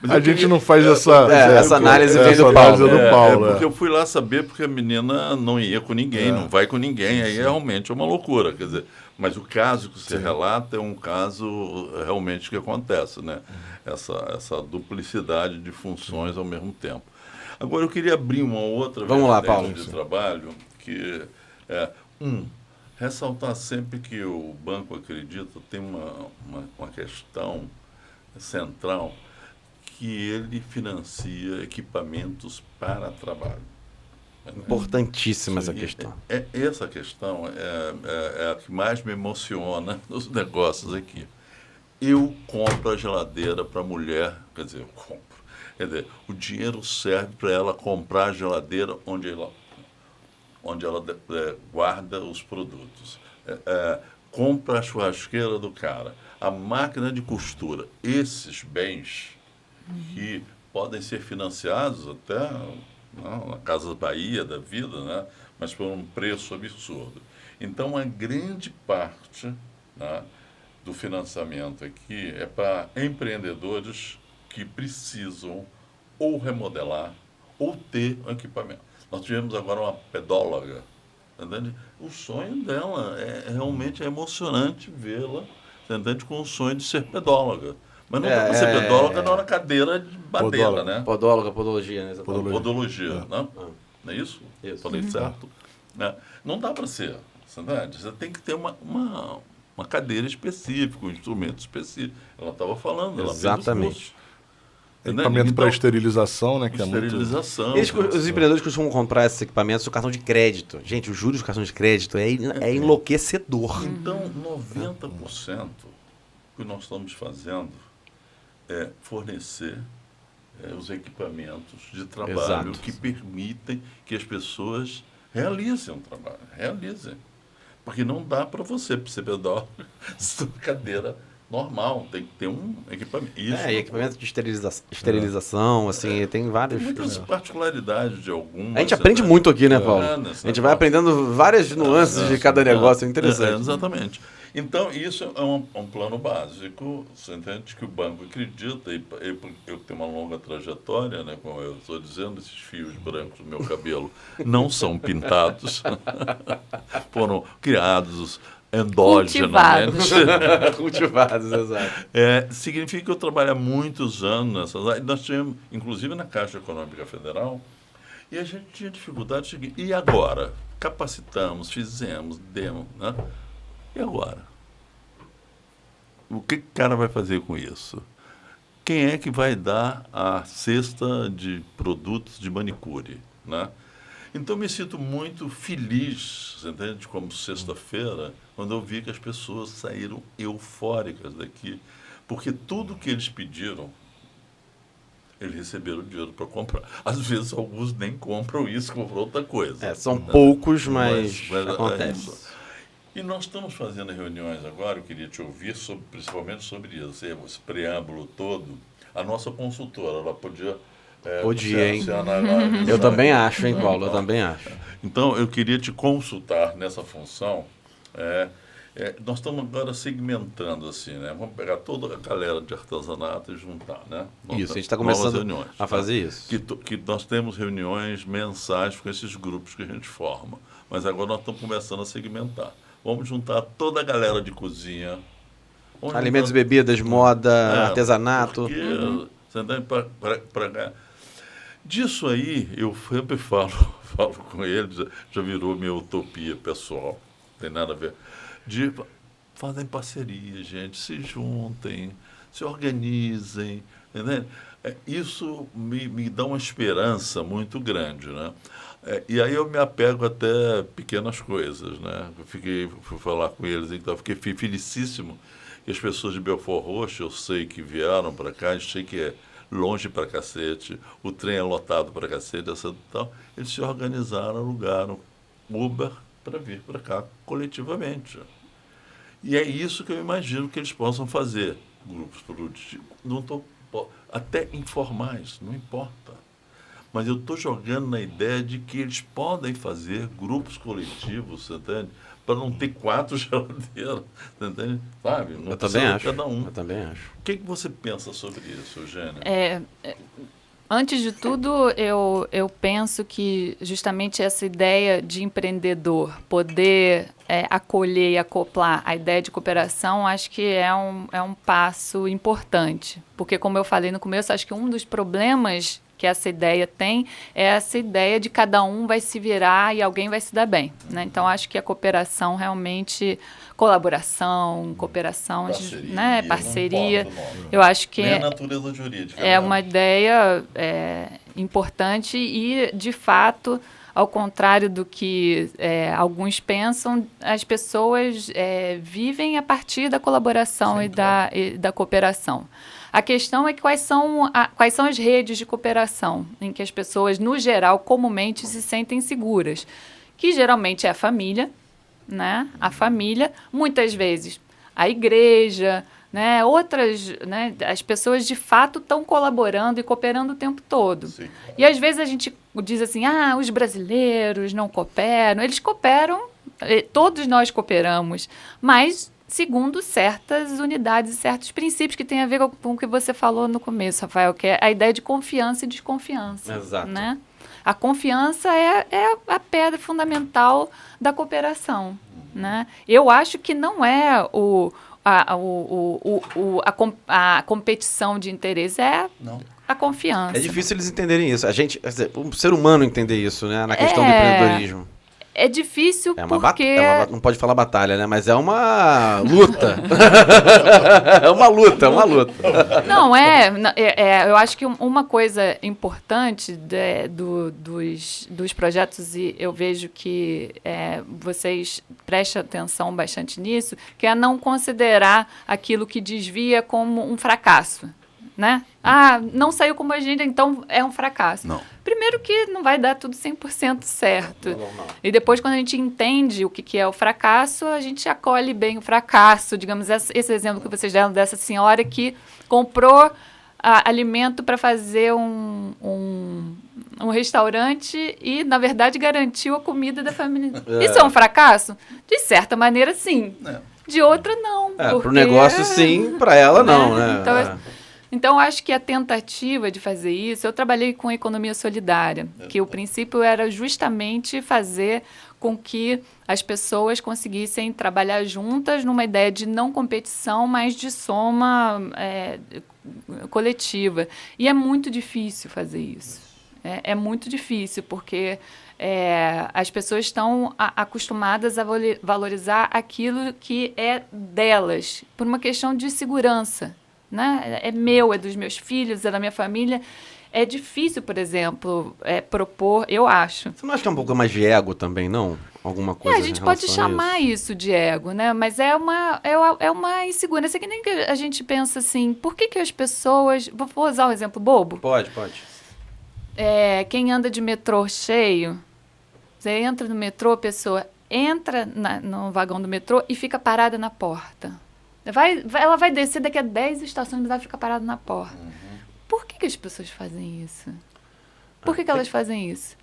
A gente não faz essa análise vem do Paulo. Porque eu fui lá saber porque a menina não ia com ninguém, não vai com ninguém, aí é realmente uma loucura. Quer dizer, mas o caso que você relata é um caso realmente que acontece, né? Essa duplicidade de funções ao mesmo tempo. Agora eu queria abrir uma outra vertente de trabalho, que ressaltar sempre que o Banco Acredita tem uma questão central, que ele financia equipamentos para trabalho. Importantíssima essa questão. Essa questão é a que mais me emociona nos negócios aqui. Eu compro a geladeira para a mulher, quer dizer, o dinheiro serve para ela comprar a geladeira onde ela guarda os produtos, compra a churrasqueira do cara, a máquina de costura. Esses bens que podem ser financiados até na Casa Bahia da vida, né, mas por um preço absurdo. Então, a grande parte, né, do financiamento aqui é para empreendedores que precisam ou remodelar ou ter um equipamento. Nós tivemos agora uma pedóloga, entende? O sonho dela realmente emocionante vê-la, entende? Com o sonho de ser pedóloga. Mas não dá para ser pedóloga na cadeira de madeira, né? Podologia, né? Podologia, né? Não é isso? Isso. Falei certo? Né? Não dá para ser, entende? Você tem que ter uma cadeira específica, um instrumento específico. Ela estava falando, ela exatamente. Equipamento para esterilização, né? Que esterilização. Os empreendedores costumam comprar esses equipamentos no cartão de crédito. Gente, os juros do cartão de crédito é enlouquecedor. Então, 90% que nós estamos fazendo é fornecer os equipamentos de trabalho que permitem que as pessoas realizem um trabalho. Realizem. Porque não dá para você ser pedólogo se sua cadeira normal, tem que ter um equipamento. Isso E equipamento de esterilização, assim, tem vários. tem muitas particularidades de algumas. A gente aprende muito aqui, né, Paulo? Nessa A gente vai aprendendo várias nuances de cada negócio, é interessante. Exatamente. Então, isso é um plano básico, você entende, que o banco acredita, e eu tenho uma longa trajetória, né, como eu estou dizendo, esses fios brancos do meu cabelo não são pintados, foram criados endógenamente. Cultivados, exato. Significa que eu trabalho há muitos anos nessas áreas. Nós tivemos, inclusive na Caixa Econômica Federal, e a gente tinha dificuldade de seguir. E agora? Capacitamos, fizemos, demos, né? E agora? O que o cara vai fazer com isso? Quem é que vai dar a cesta de produtos de manicure, né? Então, me sinto muito feliz, você entende, como sexta-feira, quando eu vi que as pessoas saíram eufóricas daqui, porque tudo que eles pediram, eles receberam dinheiro para comprar. Às vezes, alguns nem compram isso, compram outra coisa. São poucos, mas acontece. E nós estamos fazendo reuniões agora, eu queria te ouvir, principalmente sobre isso, esse preâmbulo todo. A nossa consultora, ela podia... Podia, hein? Eu também acho, hein, Paulo? Eu também acho. Então, eu queria te consultar nessa função. Nós estamos agora segmentando, assim, né? Vamos pegar toda a galera de artesanato e juntar, né? Isso, a gente está começando a fazer isso. Que nós temos reuniões mensais com esses grupos que a gente forma. Mas agora nós estamos começando a segmentar. Vamos juntar toda a galera de cozinha. Alimentos e bebidas, moda, artesanato. Disso aí, eu sempre falo com eles, já virou minha utopia pessoal, não tem nada a ver, de fazem parceria, gente, se juntem, se organizem, entendeu? Isso me dá uma esperança muito grande, né? E aí eu me apego até pequenas coisas, né? Fui falar com eles, então fiquei felicíssimo que as pessoas de Belfort Roxo, eu sei que vieram para cá, eu sei que é longe para cacete, o trem é lotado para cacete, tal. Eles se organizaram, alugaram Uber para vir para cá coletivamente. E é isso que eu imagino que eles possam fazer. Grupos produtivos, até informais, não importa. Mas eu estou jogando na ideia de que eles podem fazer grupos coletivos, você entende? Para não ter 4 geladeiras, você entende? Sabe? Não eu também acho. Cada um. Eu também acho. O que você pensa sobre isso, Eugênia? Antes de tudo, eu penso que justamente essa ideia de empreendedor poder acolher e acoplar a ideia de cooperação, acho que é um passo importante. Porque, como eu falei no começo, acho que um dos problemas que essa ideia tem é essa ideia de cada um vai se virar e alguém vai se dar bem, né? Então, acho que a cooperação realmente, colaboração, cooperação, parceria, eu acho que a natureza jurídica, é uma ideia importante e, de fato, ao contrário do que alguns pensam, as pessoas vivem a partir da colaboração. Sim, e da cooperação. A questão é que quais são as redes de cooperação em que as pessoas, no geral, comumente se sentem seguras, que geralmente é a família, né? A família, muitas vezes a igreja, né? Outras, né? As pessoas de fato estão colaborando e cooperando o tempo todo. Sim. E às vezes a gente diz assim, os brasileiros não cooperam. Eles cooperam, todos nós cooperamos, mas segundo certas unidades e certos princípios que têm a ver com o que você falou no começo, Rafael, que é a ideia de confiança e desconfiança. Exato. Né? A confiança é a pedra fundamental da cooperação. Né? Eu acho que não é a competição de interesse, a confiança. É difícil eles entenderem isso. O ser humano entender isso, né? Na questão do empreendedorismo. É difícil porque... não pode falar batalha, né? Mas é uma luta. É uma luta. Não, eu acho que uma coisa importante dos projetos, e eu vejo que vocês prestam atenção bastante nisso, que é não considerar aquilo que desvia como um fracasso. né? Não saiu como a gente, então é um fracasso. Não. Primeiro que não vai dar tudo 100% certo. Normal. E depois, quando a gente entende o que é o fracasso, a gente acolhe bem o fracasso. Digamos, esse exemplo que vocês deram dessa senhora que comprou alimento para fazer um restaurante e, na verdade, garantiu a comida da família. Isso é um fracasso? De certa maneira, sim. De outra, não. Para o negócio, sim, para ela, não, né? Então, eu acho que a tentativa de fazer isso... Eu trabalhei com economia solidária, que o princípio era justamente fazer com que as pessoas conseguissem trabalhar juntas numa ideia de não competição, mas de soma coletiva. E é muito difícil fazer isso. É muito difícil, porque as pessoas estão acostumadas a valorizar aquilo que é delas, por uma questão de segurança. Né? É meu, é dos meus filhos, é da minha família. É difícil, por exemplo, propor, eu acho. Você não acha que é um pouco mais de ego também, não? Alguma coisa a gente pode chamar isso de ego, né? Mas é uma insegurança, que nem que a gente pensa assim, por que as pessoas... Vou usar um exemplo bobo? Pode. Quem anda de metrô cheio, você entra no metrô, a pessoa entra no vagão do metrô e fica parada na porta. Ela vai descer daqui a 10 estações e vai ficar parada na porta. Por que as pessoas fazem isso? Por que elas fazem isso?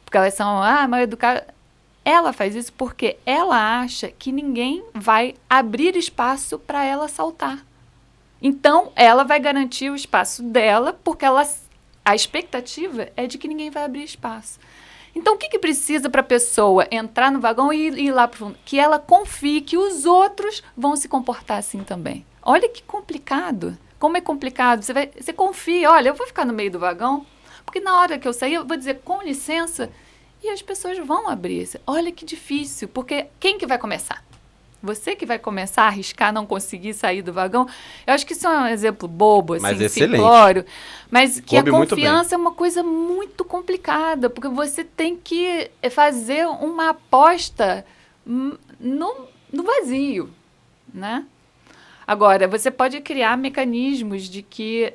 Porque elas são mal educadas. Ela faz isso porque ela acha que ninguém vai abrir espaço para ela saltar. Então, ela vai garantir o espaço dela, porque a expectativa é de que ninguém vai abrir espaço. Então, o que precisa para a pessoa entrar no vagão e ir lá para o fundo? Que ela confie que os outros vão se comportar assim também. Olha que complicado. Como é complicado. Você confia, olha, eu vou ficar no meio do vagão, porque na hora que eu sair, eu vou dizer com licença, e as pessoas vão abrir. Olha que difícil, porque quem que vai começar? Você que vai começar a arriscar não conseguir sair do vagão. Eu acho que isso é um exemplo bobo, assim, mas excelente. simplório. Mas que Coube a confiança é uma coisa muito complicada, porque você tem que fazer uma aposta no vazio, né? Agora, você pode criar mecanismos de que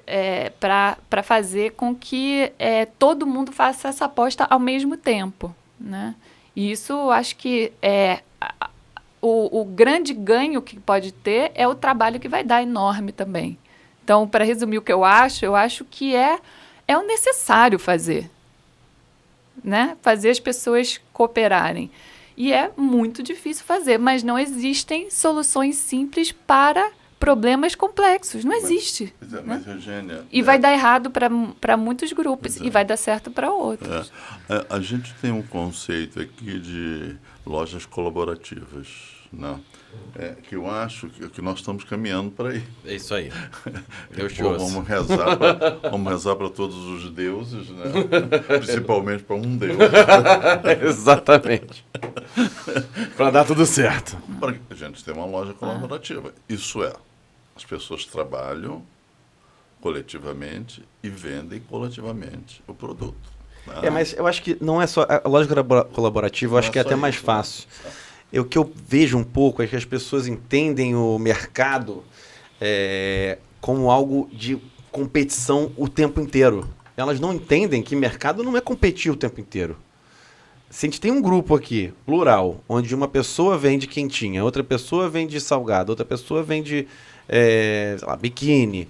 para fazer com que todo mundo faça essa aposta ao mesmo tempo, né? E isso, eu acho que o grande ganho que pode ter é o trabalho que vai dar enorme também. Então, para resumir o que eu acho que é o necessário fazer, né? Fazer as pessoas cooperarem. E é muito difícil fazer, mas não existem soluções simples para problemas complexos. Não existe. Mas, Eugênia... E vai dar errado para muitos grupos e vai dar certo para outros. A gente tem um conceito aqui de lojas colaborativas, né? Que eu acho que nós estamos caminhando para aí. É isso aí. Deus te Vamos rezar para todos os deuses, né? Principalmente para um deus. Exatamente. Para dar tudo certo. Para a gente ter uma loja colaborativa. Isso as pessoas trabalham coletivamente e vendem coletivamente o produto. Né? Mas eu acho que não é só a loja colaborativa, eu acho que é até mais fácil. O que eu vejo um pouco é que as pessoas entendem o mercado como algo de competição o tempo inteiro. Elas não entendem que mercado não é competir o tempo inteiro. Se a gente tem um grupo aqui, plural, onde uma pessoa vende quentinha, outra pessoa vende salgado, outra pessoa vende biquíni.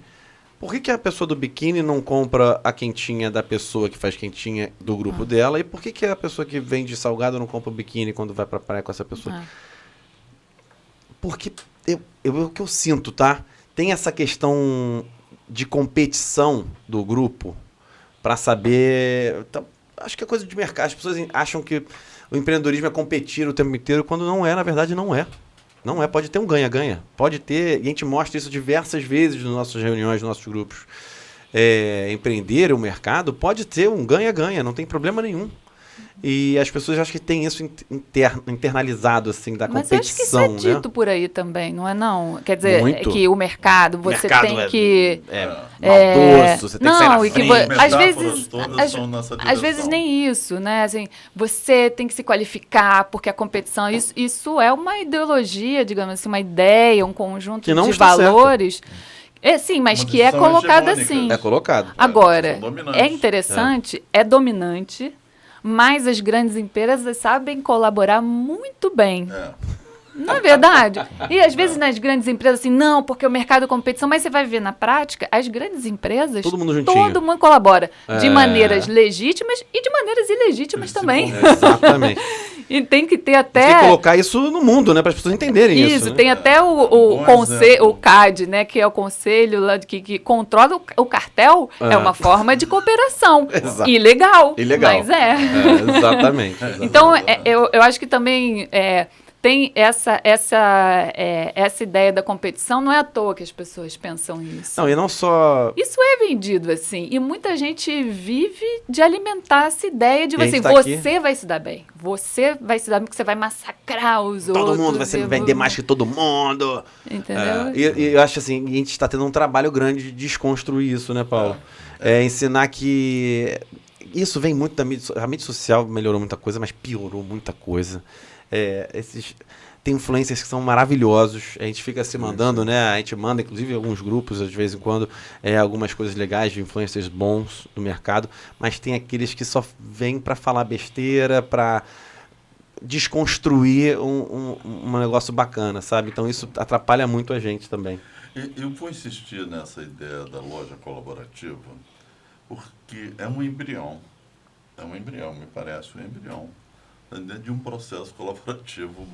Por que a pessoa do biquíni não compra a quentinha da pessoa que faz quentinha do grupo dela? E por que a pessoa que vende salgado não compra o biquíni quando vai pra praia com essa pessoa? Porque o que eu sinto, tá? Tem essa questão de competição do grupo para saber... Então, acho que é coisa de mercado. As pessoas acham que o empreendedorismo é competir o tempo inteiro, quando não é, na verdade não é. Não é, pode ter um ganha-ganha. Pode ter, e a gente mostra isso diversas vezes nas nossas reuniões, nos nossos grupos. Empreender o mercado pode ter um ganha-ganha, não tem problema nenhum. E as pessoas acham que tem isso internalizado, assim, da competição. Mas eu acho que isso é dito, né? Por aí também, não é não? Quer dizer, muito. Que o mercado, você tem que... maldoso, você tem que sair na frente. Às vezes nem isso, né? Assim, você tem que se qualificar porque a competição... Isso é uma ideologia, digamos assim, uma ideia, um conjunto de valores... Sim, mas Uma que é decisão colocado hegemônica. assim. É colocado. Agora, são dominantes. é interessante, é dominante, mas as grandes empresas sabem colaborar muito bem. Não é verdade? E às vezes nas grandes empresas, assim, não, porque o mercado é competição, mas você vai ver na prática, as grandes empresas, Todo mundo juntinho. todo mundo colabora. De É. maneiras legítimas e de maneiras ilegítimas também. Exatamente. E tem que ter Tem até... que colocar isso no mundo, né? Para as pessoas entenderem isso. Isso, né? tem até o bom conselho, exemplo. o CAD, né, que é o conselho lá que controla o cartel, é uma forma de cooperação. Exato. Ilegal, Ilegal. mas é. Exatamente. Então, eu acho que também tem essa ideia da competição, não é à toa que as pessoas pensam isso. Não, e não só... Isso é vendido assim, e muita gente vive de alimentar essa ideia de E a gente assim, tá você aqui. vai se dar bem, você vai se dar bem porque você vai massacrar os outros. Todo mundo vai se vender mais que todo mundo. Entendeu? E eu acho assim, a gente está tendo um trabalho grande de desconstruir isso, né, Paulo? Ensinar que isso vem muito da mídia. A mídia social melhorou muita coisa, mas piorou muita coisa. Tem influencers que são maravilhosos. A gente fica se mandando, né? A gente manda, inclusive, alguns grupos, de vez em quando, algumas coisas legais de influencers bons no mercado, mas tem aqueles que só vêm para falar besteira, para desconstruir um negócio bacana, sabe? Então isso atrapalha muito a gente também. Eu vou insistir nessa ideia da loja colaborativa, porque é um embrião, me parece um embrião, de um processo colaborativo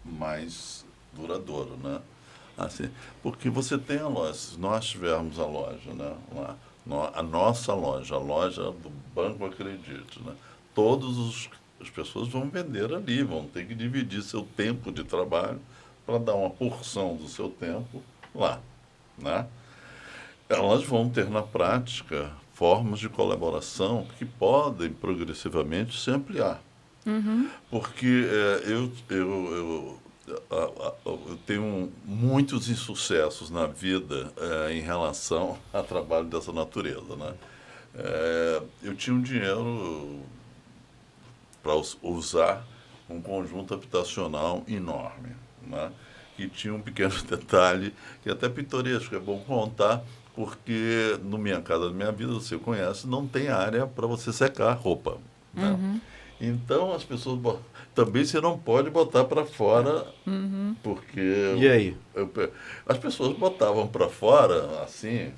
mais duradouro, né? Assim, porque você tem a loja, se nós tivermos a loja, né, lá, a nossa loja, a loja do Banco Acredite, né, as pessoas vão vender ali, vão ter que dividir seu tempo de trabalho para dar uma porção do seu tempo lá, né? Elas vão ter na prática formas de colaboração que podem progressivamente se ampliar. Porque eu tenho muitos insucessos na vida em relação a trabalho dessa natureza, né? Eu tinha um dinheiro para usar um conjunto habitacional enorme, né? Que tinha um pequeno detalhe que é até pitoresco, é bom contar, porque no Minha Casa Minha Vida, você conhece, não tem área para você secar a roupa, né? Então, as pessoas... Também você não pode botar para fora, porque... E aí? As pessoas botavam para fora, assim...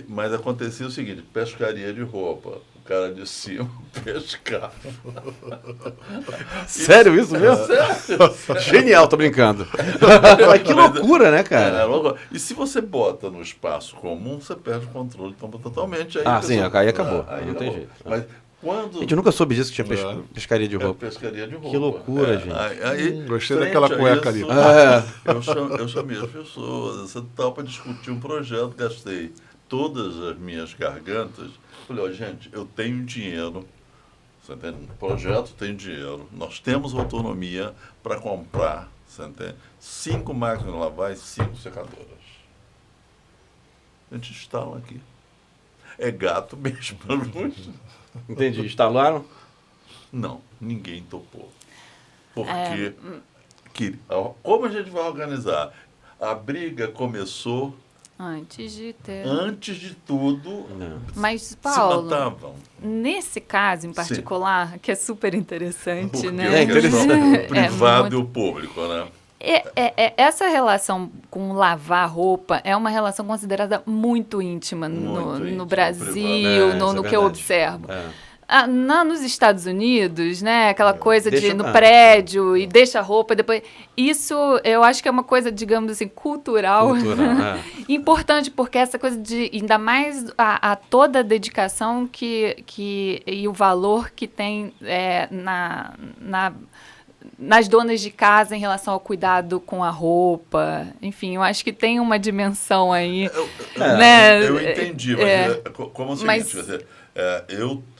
Mas acontecia o seguinte, pescaria de roupa. O cara de cima pescava. Sério isso mesmo? Sério? Genial, tô brincando. Mas que loucura, né, cara? E se você bota no espaço comum, você perde o controle totalmente. Aí Sim, aí acabou. Não tem jeito. Mas quando... Gente, eu nunca soube disso que tinha pescaria de roupa. Pescaria de roupa. Que loucura, gente. Gostei frente daquela a cueca isso, ali. Eu chamei as pessoas, você tal para discutir um projeto, gastei todas as minhas gargantas. Falei, gente, eu tenho dinheiro, você entende? Um projeto tem dinheiro, nós temos autonomia para comprar, você entende? 5 máquinas de lavar e 5 secadoras. A gente instala aqui. É gato mesmo. Entendi. Instalaram? Não, ninguém topou. Porque, como a gente vai organizar? A briga começou Antes de ter... antes de tudo. Mas, Se Paulo, matavam. nesse caso em particular, que é super interessante, Porque né? o privado muito... e o público, né? Essa relação com lavar roupa é uma relação considerada muito íntima no Brasil, no que eu observo. Nos Estados Unidos, né, aquela coisa de ir no prédio e deixa a roupa depois. Isso eu acho que é uma coisa, digamos assim, cultural. Importante, porque essa coisa de, ainda mais a toda a dedicação e o valor que tem nas donas de casa em relação ao cuidado com a roupa. Enfim, eu acho que tem uma dimensão aí. Né? Eu entendi, mas como o seguinte,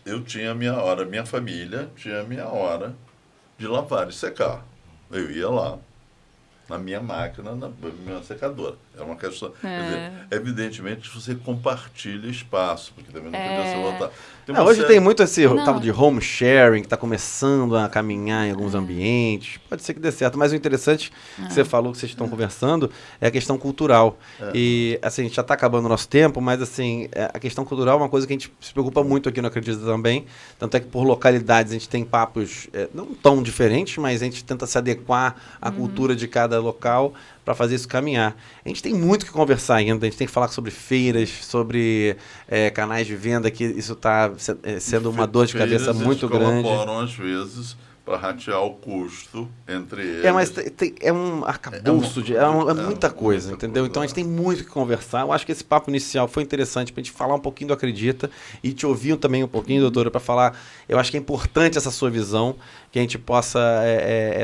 eu tinha a minha hora, minha família tinha a minha hora de lavar e secar. Eu ia lá, na minha máquina, na minha secadora. É uma questão. Quer dizer, evidentemente, você compartilha espaço, porque também não podia ser lotado. Hoje tem muito esse tal de home sharing, que está começando a caminhar em alguns ambientes. Pode ser que dê certo, mas o interessante que você falou, que vocês estão conversando, é a questão cultural. E, assim, a gente já está acabando o nosso tempo, mas, assim, a questão cultural é uma coisa que a gente se preocupa muito aqui no Acredita também. Tanto é que, por localidades, a gente tem papos não tão diferentes, mas a gente tenta se adequar à cultura de cada local para fazer isso caminhar. A gente tem muito que conversar ainda, a gente tem que falar sobre feiras, sobre canais de venda, que isso está sendo uma dor de cabeça muito grande. Colaboram, às vezes, para ratear o custo entre eles. Mas é um arcabouço, é muita coisa, entendeu? Então a gente tem muito que conversar. Eu acho que esse papo inicial foi interessante para a gente falar um pouquinho do Acredita e te ouvir também um pouquinho, doutora, para falar. Eu acho que é importante essa sua visão, que a gente possa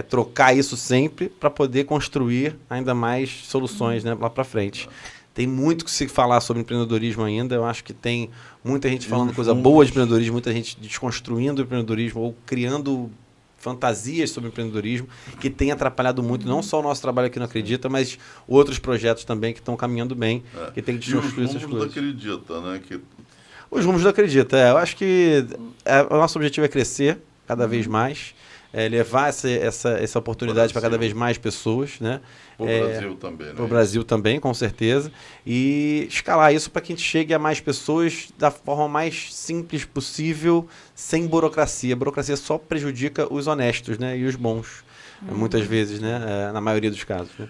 trocar isso sempre para poder construir ainda mais soluções, né, lá para frente. Tem muito que se falar sobre empreendedorismo ainda. Eu acho que tem muita gente falando coisa boa de empreendedorismo, muita gente desconstruindo o empreendedorismo ou criando fantasias sobre empreendedorismo, que tem atrapalhado muito, não só o nosso trabalho aqui no Acredita, mas outros projetos também que estão caminhando bem, que tem que desconstruir essas coisas. Os rumos do Acredita, né? Os rumos do Acredita, eu acho que o nosso objetivo é crescer cada vez mais, levar essa oportunidade para cada vez mais pessoas, né? Para o Brasil também, né? Para o Brasil também, com certeza. E escalar isso para que a gente chegue a mais pessoas da forma mais simples possível, sem burocracia. A burocracia só prejudica os honestos, né? E os bons, muitas vezes, né? Na maioria dos casos. Né?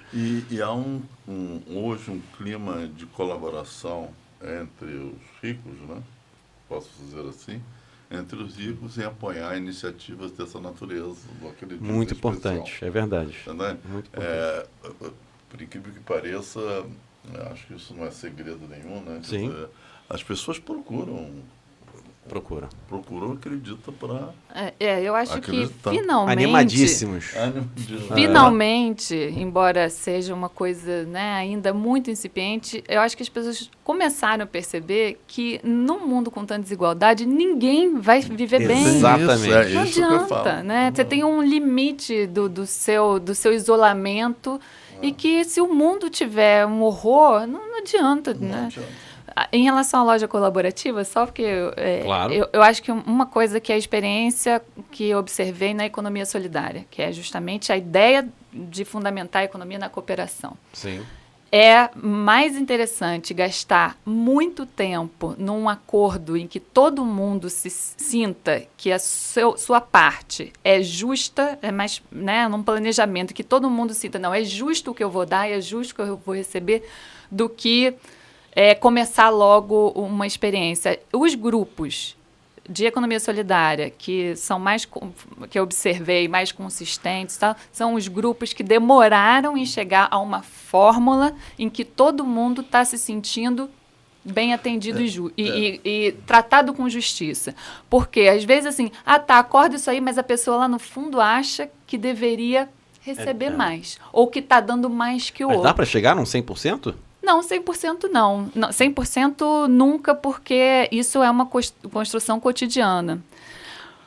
E há hoje um clima de colaboração entre os ricos, né? Posso dizer assim? Entre os ricos em apoiar iniciativas dessa natureza. Muito importante, é verdade. Muito importante. Por incrível que pareça, acho que isso não é segredo nenhum, né? Sim. Dizer, as pessoas procuram, Acredita para... eu acho que finalmente... Animadíssimos. Finalmente, embora seja uma coisa, né, ainda muito incipiente, eu acho que as pessoas começaram a perceber que num mundo com tanta desigualdade, ninguém vai viver bem. Exatamente. Não adianta, né? Você tem um limite do seu isolamento e que se o mundo tiver um horror, não adianta, né? Em relação à loja colaborativa, só porque claro. eu acho que uma coisa que é a experiência que eu observei na economia solidária, que é justamente a ideia de fundamentar a economia na cooperação. Sim. É mais interessante gastar muito tempo num acordo em que todo mundo se sinta que a sua parte é justa, é mais, né, num planejamento que todo mundo sinta, não, é justo o que eu vou dar, é justo o que eu vou receber, do que começar logo uma experiência. Os grupos de economia solidária que são mais, que eu observei, mais consistentes, tal, são os grupos que demoraram em chegar a uma fórmula em que todo mundo está se sentindo bem atendido e tratado com justiça. Porque, às vezes, assim, acorda isso aí, mas a pessoa lá no fundo acha que deveria receber mais, ou que está dando mais que o outro. Mas dá para chegar num 100%? Não, 100% não. 100% nunca, porque isso é uma construção cotidiana.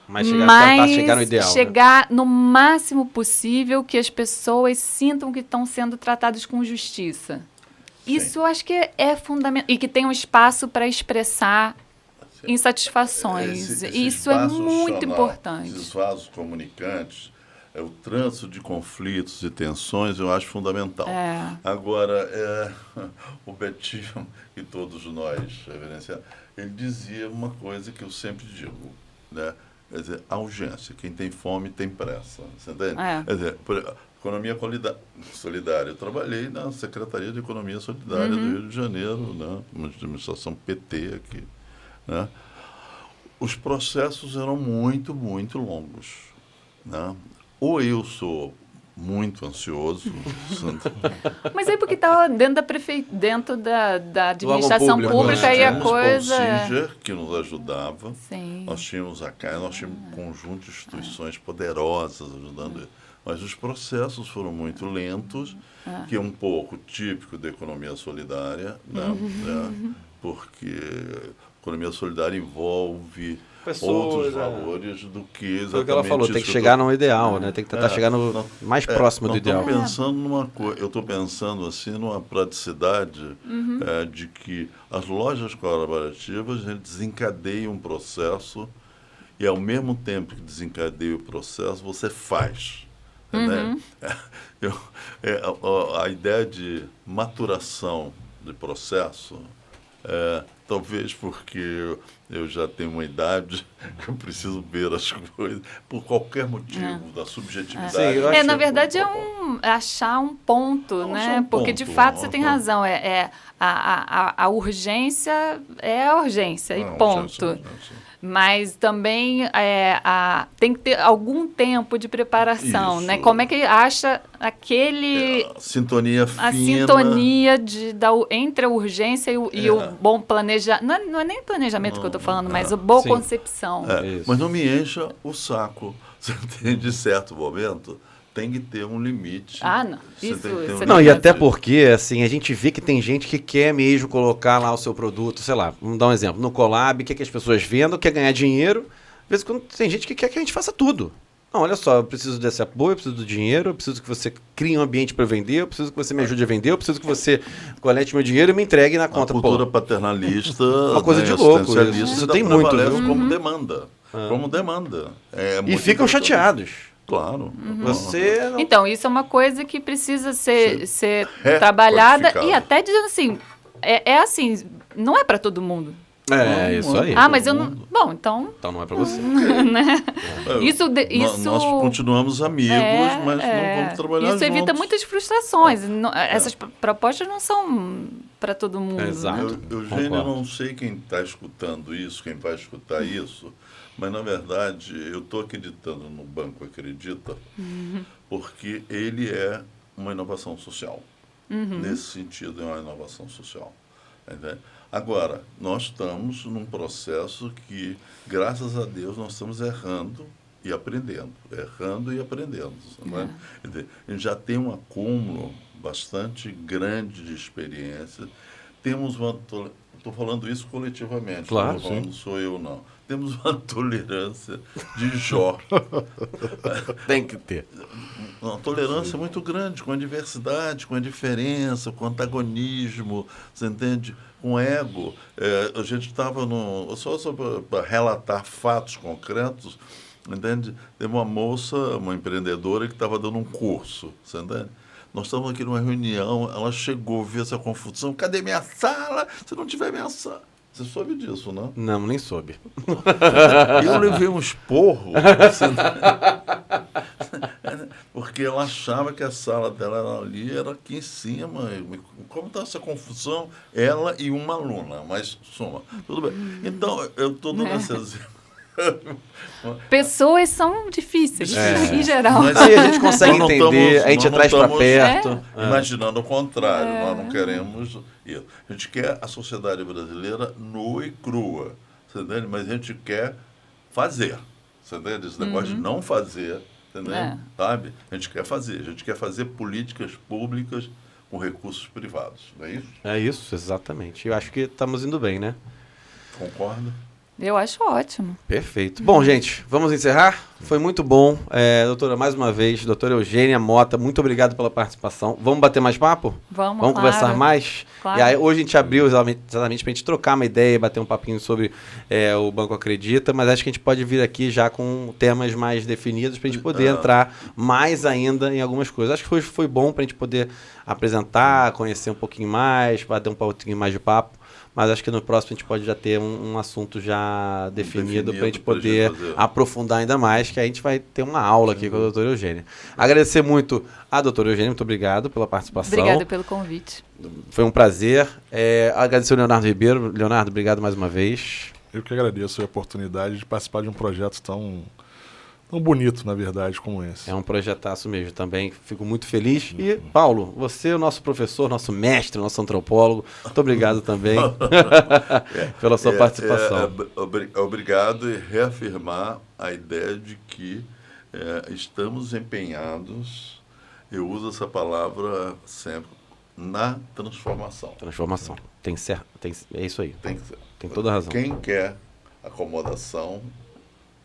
Mas tentar chegar no ideal. Chegar no máximo possível que as pessoas sintam que estão sendo tratadas com justiça. Sim. Isso eu acho que é fundamental. E que tem um espaço para expressar insatisfações. Isso é muito importante. Esses vasos comunicantes, o trânsito de conflitos e tensões, eu acho fundamental. Agora, o Betinho, e todos nós reverenciamos, ele dizia uma coisa que eu sempre digo, né? Quer dizer, a urgência. Quem tem fome tem pressa. Você entende? Quer dizer, economia solidária. Eu trabalhei na Secretaria de Economia Solidária do Rio de Janeiro, né? Uma administração PT aqui. Né? Os processos eram muito, muito longos. Né? Ou eu sou muito ansioso. Mas aí porque estava dentro da administração pública e a coisa... O Singer, que nos ajudava. Sim. Nós tínhamos um conjunto de instituições poderosas ajudando. Mas os processos foram muito lentos, que é um pouco típico da economia solidária, né? Porque a economia solidária envolve pessoas. outros valores do que exatamente Foi o que ela falou, isso tem que chegar no ideal, né? Tem que tentar É, chegar no não- mais próximo do ideal. Eu estou pensando assim numa praticidade de que as lojas colaborativas desencadeiam um processo e ao mesmo tempo que desencadeia o processo, você faz. Né? A ideia de maturação de processo, talvez porque eu já tenho uma idade que eu preciso ver as coisas por qualquer motivo, da subjetividade. Sim, eu acho Na que- verdade, achar um ponto, Achar né? um Porque, de ponto, fato, você tem ponto. razão. A urgência é a urgência, e Não, ponto. sim. Mas também tem que ter algum tempo de preparação, né? Isso. Como é que acha aquele... A sintonia A fina. sintonia entre a urgência e o bom planejamento. Não é nem planejamento que eu estou falando, mas a boa Sim. concepção. Isso. Mas não me encha o saco. Você tem, de certo momento, tem que ter um limite. Ah, não. Você Isso, tem que ter um você Não, tem e razão. até porque, assim, a gente vê que tem gente que quer mesmo colocar lá o seu produto, sei lá, vamos dar um exemplo, no Collab, quer que as pessoas vendam, quer ganhar dinheiro. Às vezes quando tem gente que quer que a gente faça tudo. Não, olha só, eu preciso desse apoio, eu preciso do dinheiro, eu preciso que você crie um ambiente para vender, eu preciso que você me ajude a vender, eu preciso que você colete meu dinheiro e me entregue na A conta. cultura Pô, paternalista, Uma coisa de louco isso. assistencialista, Isso ainda tem muito, prevalece viu? como demanda. Como demanda. É e muito ficam importante. chateados. Claro. Você não... Então, isso é uma coisa que precisa ser Recodificado. trabalhada e até dizendo assim, assim, não é para todo mundo. É, isso aí. Mas eu não... Bom, então... Então não é para você. né? Isso... Nós continuamos amigos, mas não vamos trabalhar Isso evita juntos. muitas frustrações. Essas propostas não são para todo mundo. Exato. Né? Eugênio, eu Concordo. não sei quem está escutando isso, quem vai escutar isso, mas, na verdade, eu estou acreditando no Banco Acredita, porque ele é uma inovação social. Nesse sentido, é uma inovação social. Entende? Agora, nós estamos num processo que, graças a Deus, nós estamos errando e aprendendo. Errando e aprendendo. Né? A gente já tem um acúmulo bastante grande de experiência. Temos uma... Estou falando isso coletivamente, Claro, não estou falando sou eu, não. Temos uma tolerância de Jó. Tem que ter. Uma tolerância muito grande com a diversidade, com a diferença, com o antagonismo, você entende? Com ego. A gente estava só para relatar fatos concretos, entende? Teve uma moça, uma empreendedora, que estava dando um curso, você entende? Nós estávamos aqui numa reunião, ela chegou, viu essa confusão, cadê minha sala? Se não tiver minha sala... Você soube disso, não? Não, nem soube. Eu levei um esporro, porque ela achava que a sala dela ali era aqui em cima. Como está essa confusão? Ela e uma aluna, mas soma. Tudo bem. Então, eu estou dando esse exemplo. Pessoas são difíceis, em geral. Mas Aí a gente consegue nós não entender, estamos- a gente nós não traz para estamos perto. Imaginando o contrário, nós não queremos isso. A gente quer a sociedade brasileira nua e crua, você entende? Mas a gente quer fazer, você entende? Esse negócio de não fazer, entendeu? Sabe? A gente quer fazer políticas públicas com recursos privados, não é isso? É isso, exatamente. Eu acho que estamos indo bem, né? Concorda? Eu acho ótimo. Perfeito. Bom, gente, vamos encerrar? Foi muito bom. Doutora, mais uma vez, doutora Eugênia Mota, muito obrigado pela participação. Vamos bater mais papo? Vamos, Vamos claro. conversar mais? Claro. E aí, hoje a gente abriu exatamente para a gente trocar uma ideia, bater um papinho sobre o Banco Acredita, mas acho que a gente pode vir aqui já com temas mais definidos para a gente poder entrar mais ainda em algumas coisas. Acho que hoje foi bom para a gente poder apresentar, conhecer um pouquinho mais, bater um pouquinho mais de papo. Mas acho que no próximo a gente pode já ter um assunto já definido para a gente poder aprofundar ainda mais, que a gente vai ter uma aula aqui com a doutora Eugênia. Agradecer muito a doutora Eugênia, muito obrigado pela participação. Obrigada pelo convite. Foi um prazer. Agradecer ao Leonardo Ribeiro. Leonardo, obrigado mais uma vez. Eu que agradeço a oportunidade de participar de um projeto tão bonito, na verdade, como esse. É um projetaço mesmo também. Fico muito feliz. E, Paulo, você é o nosso professor, nosso mestre, nosso antropólogo. Muito obrigado também pela sua participação. Obrigado e reafirmar a ideia de que estamos empenhados, eu uso essa palavra sempre, na transformação. Transformação. É isso aí. Tem que ser. Tem toda a razão. Quem quer acomodação,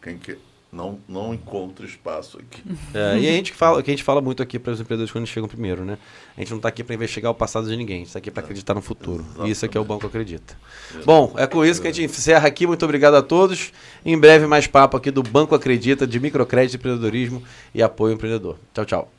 quem quer, não encontra espaço aqui. E o que a gente fala muito aqui para os empreendedores quando chegam primeiro, né? A gente não está aqui para investigar o passado de ninguém, a gente está aqui para acreditar no futuro. Exatamente. E isso aqui é o Banco Acredita. Bom, é com isso que a gente encerra aqui. Muito obrigado a todos. Em breve mais papo aqui do Banco Acredita, de microcrédito, empreendedorismo e apoio ao empreendedor. Tchau, tchau.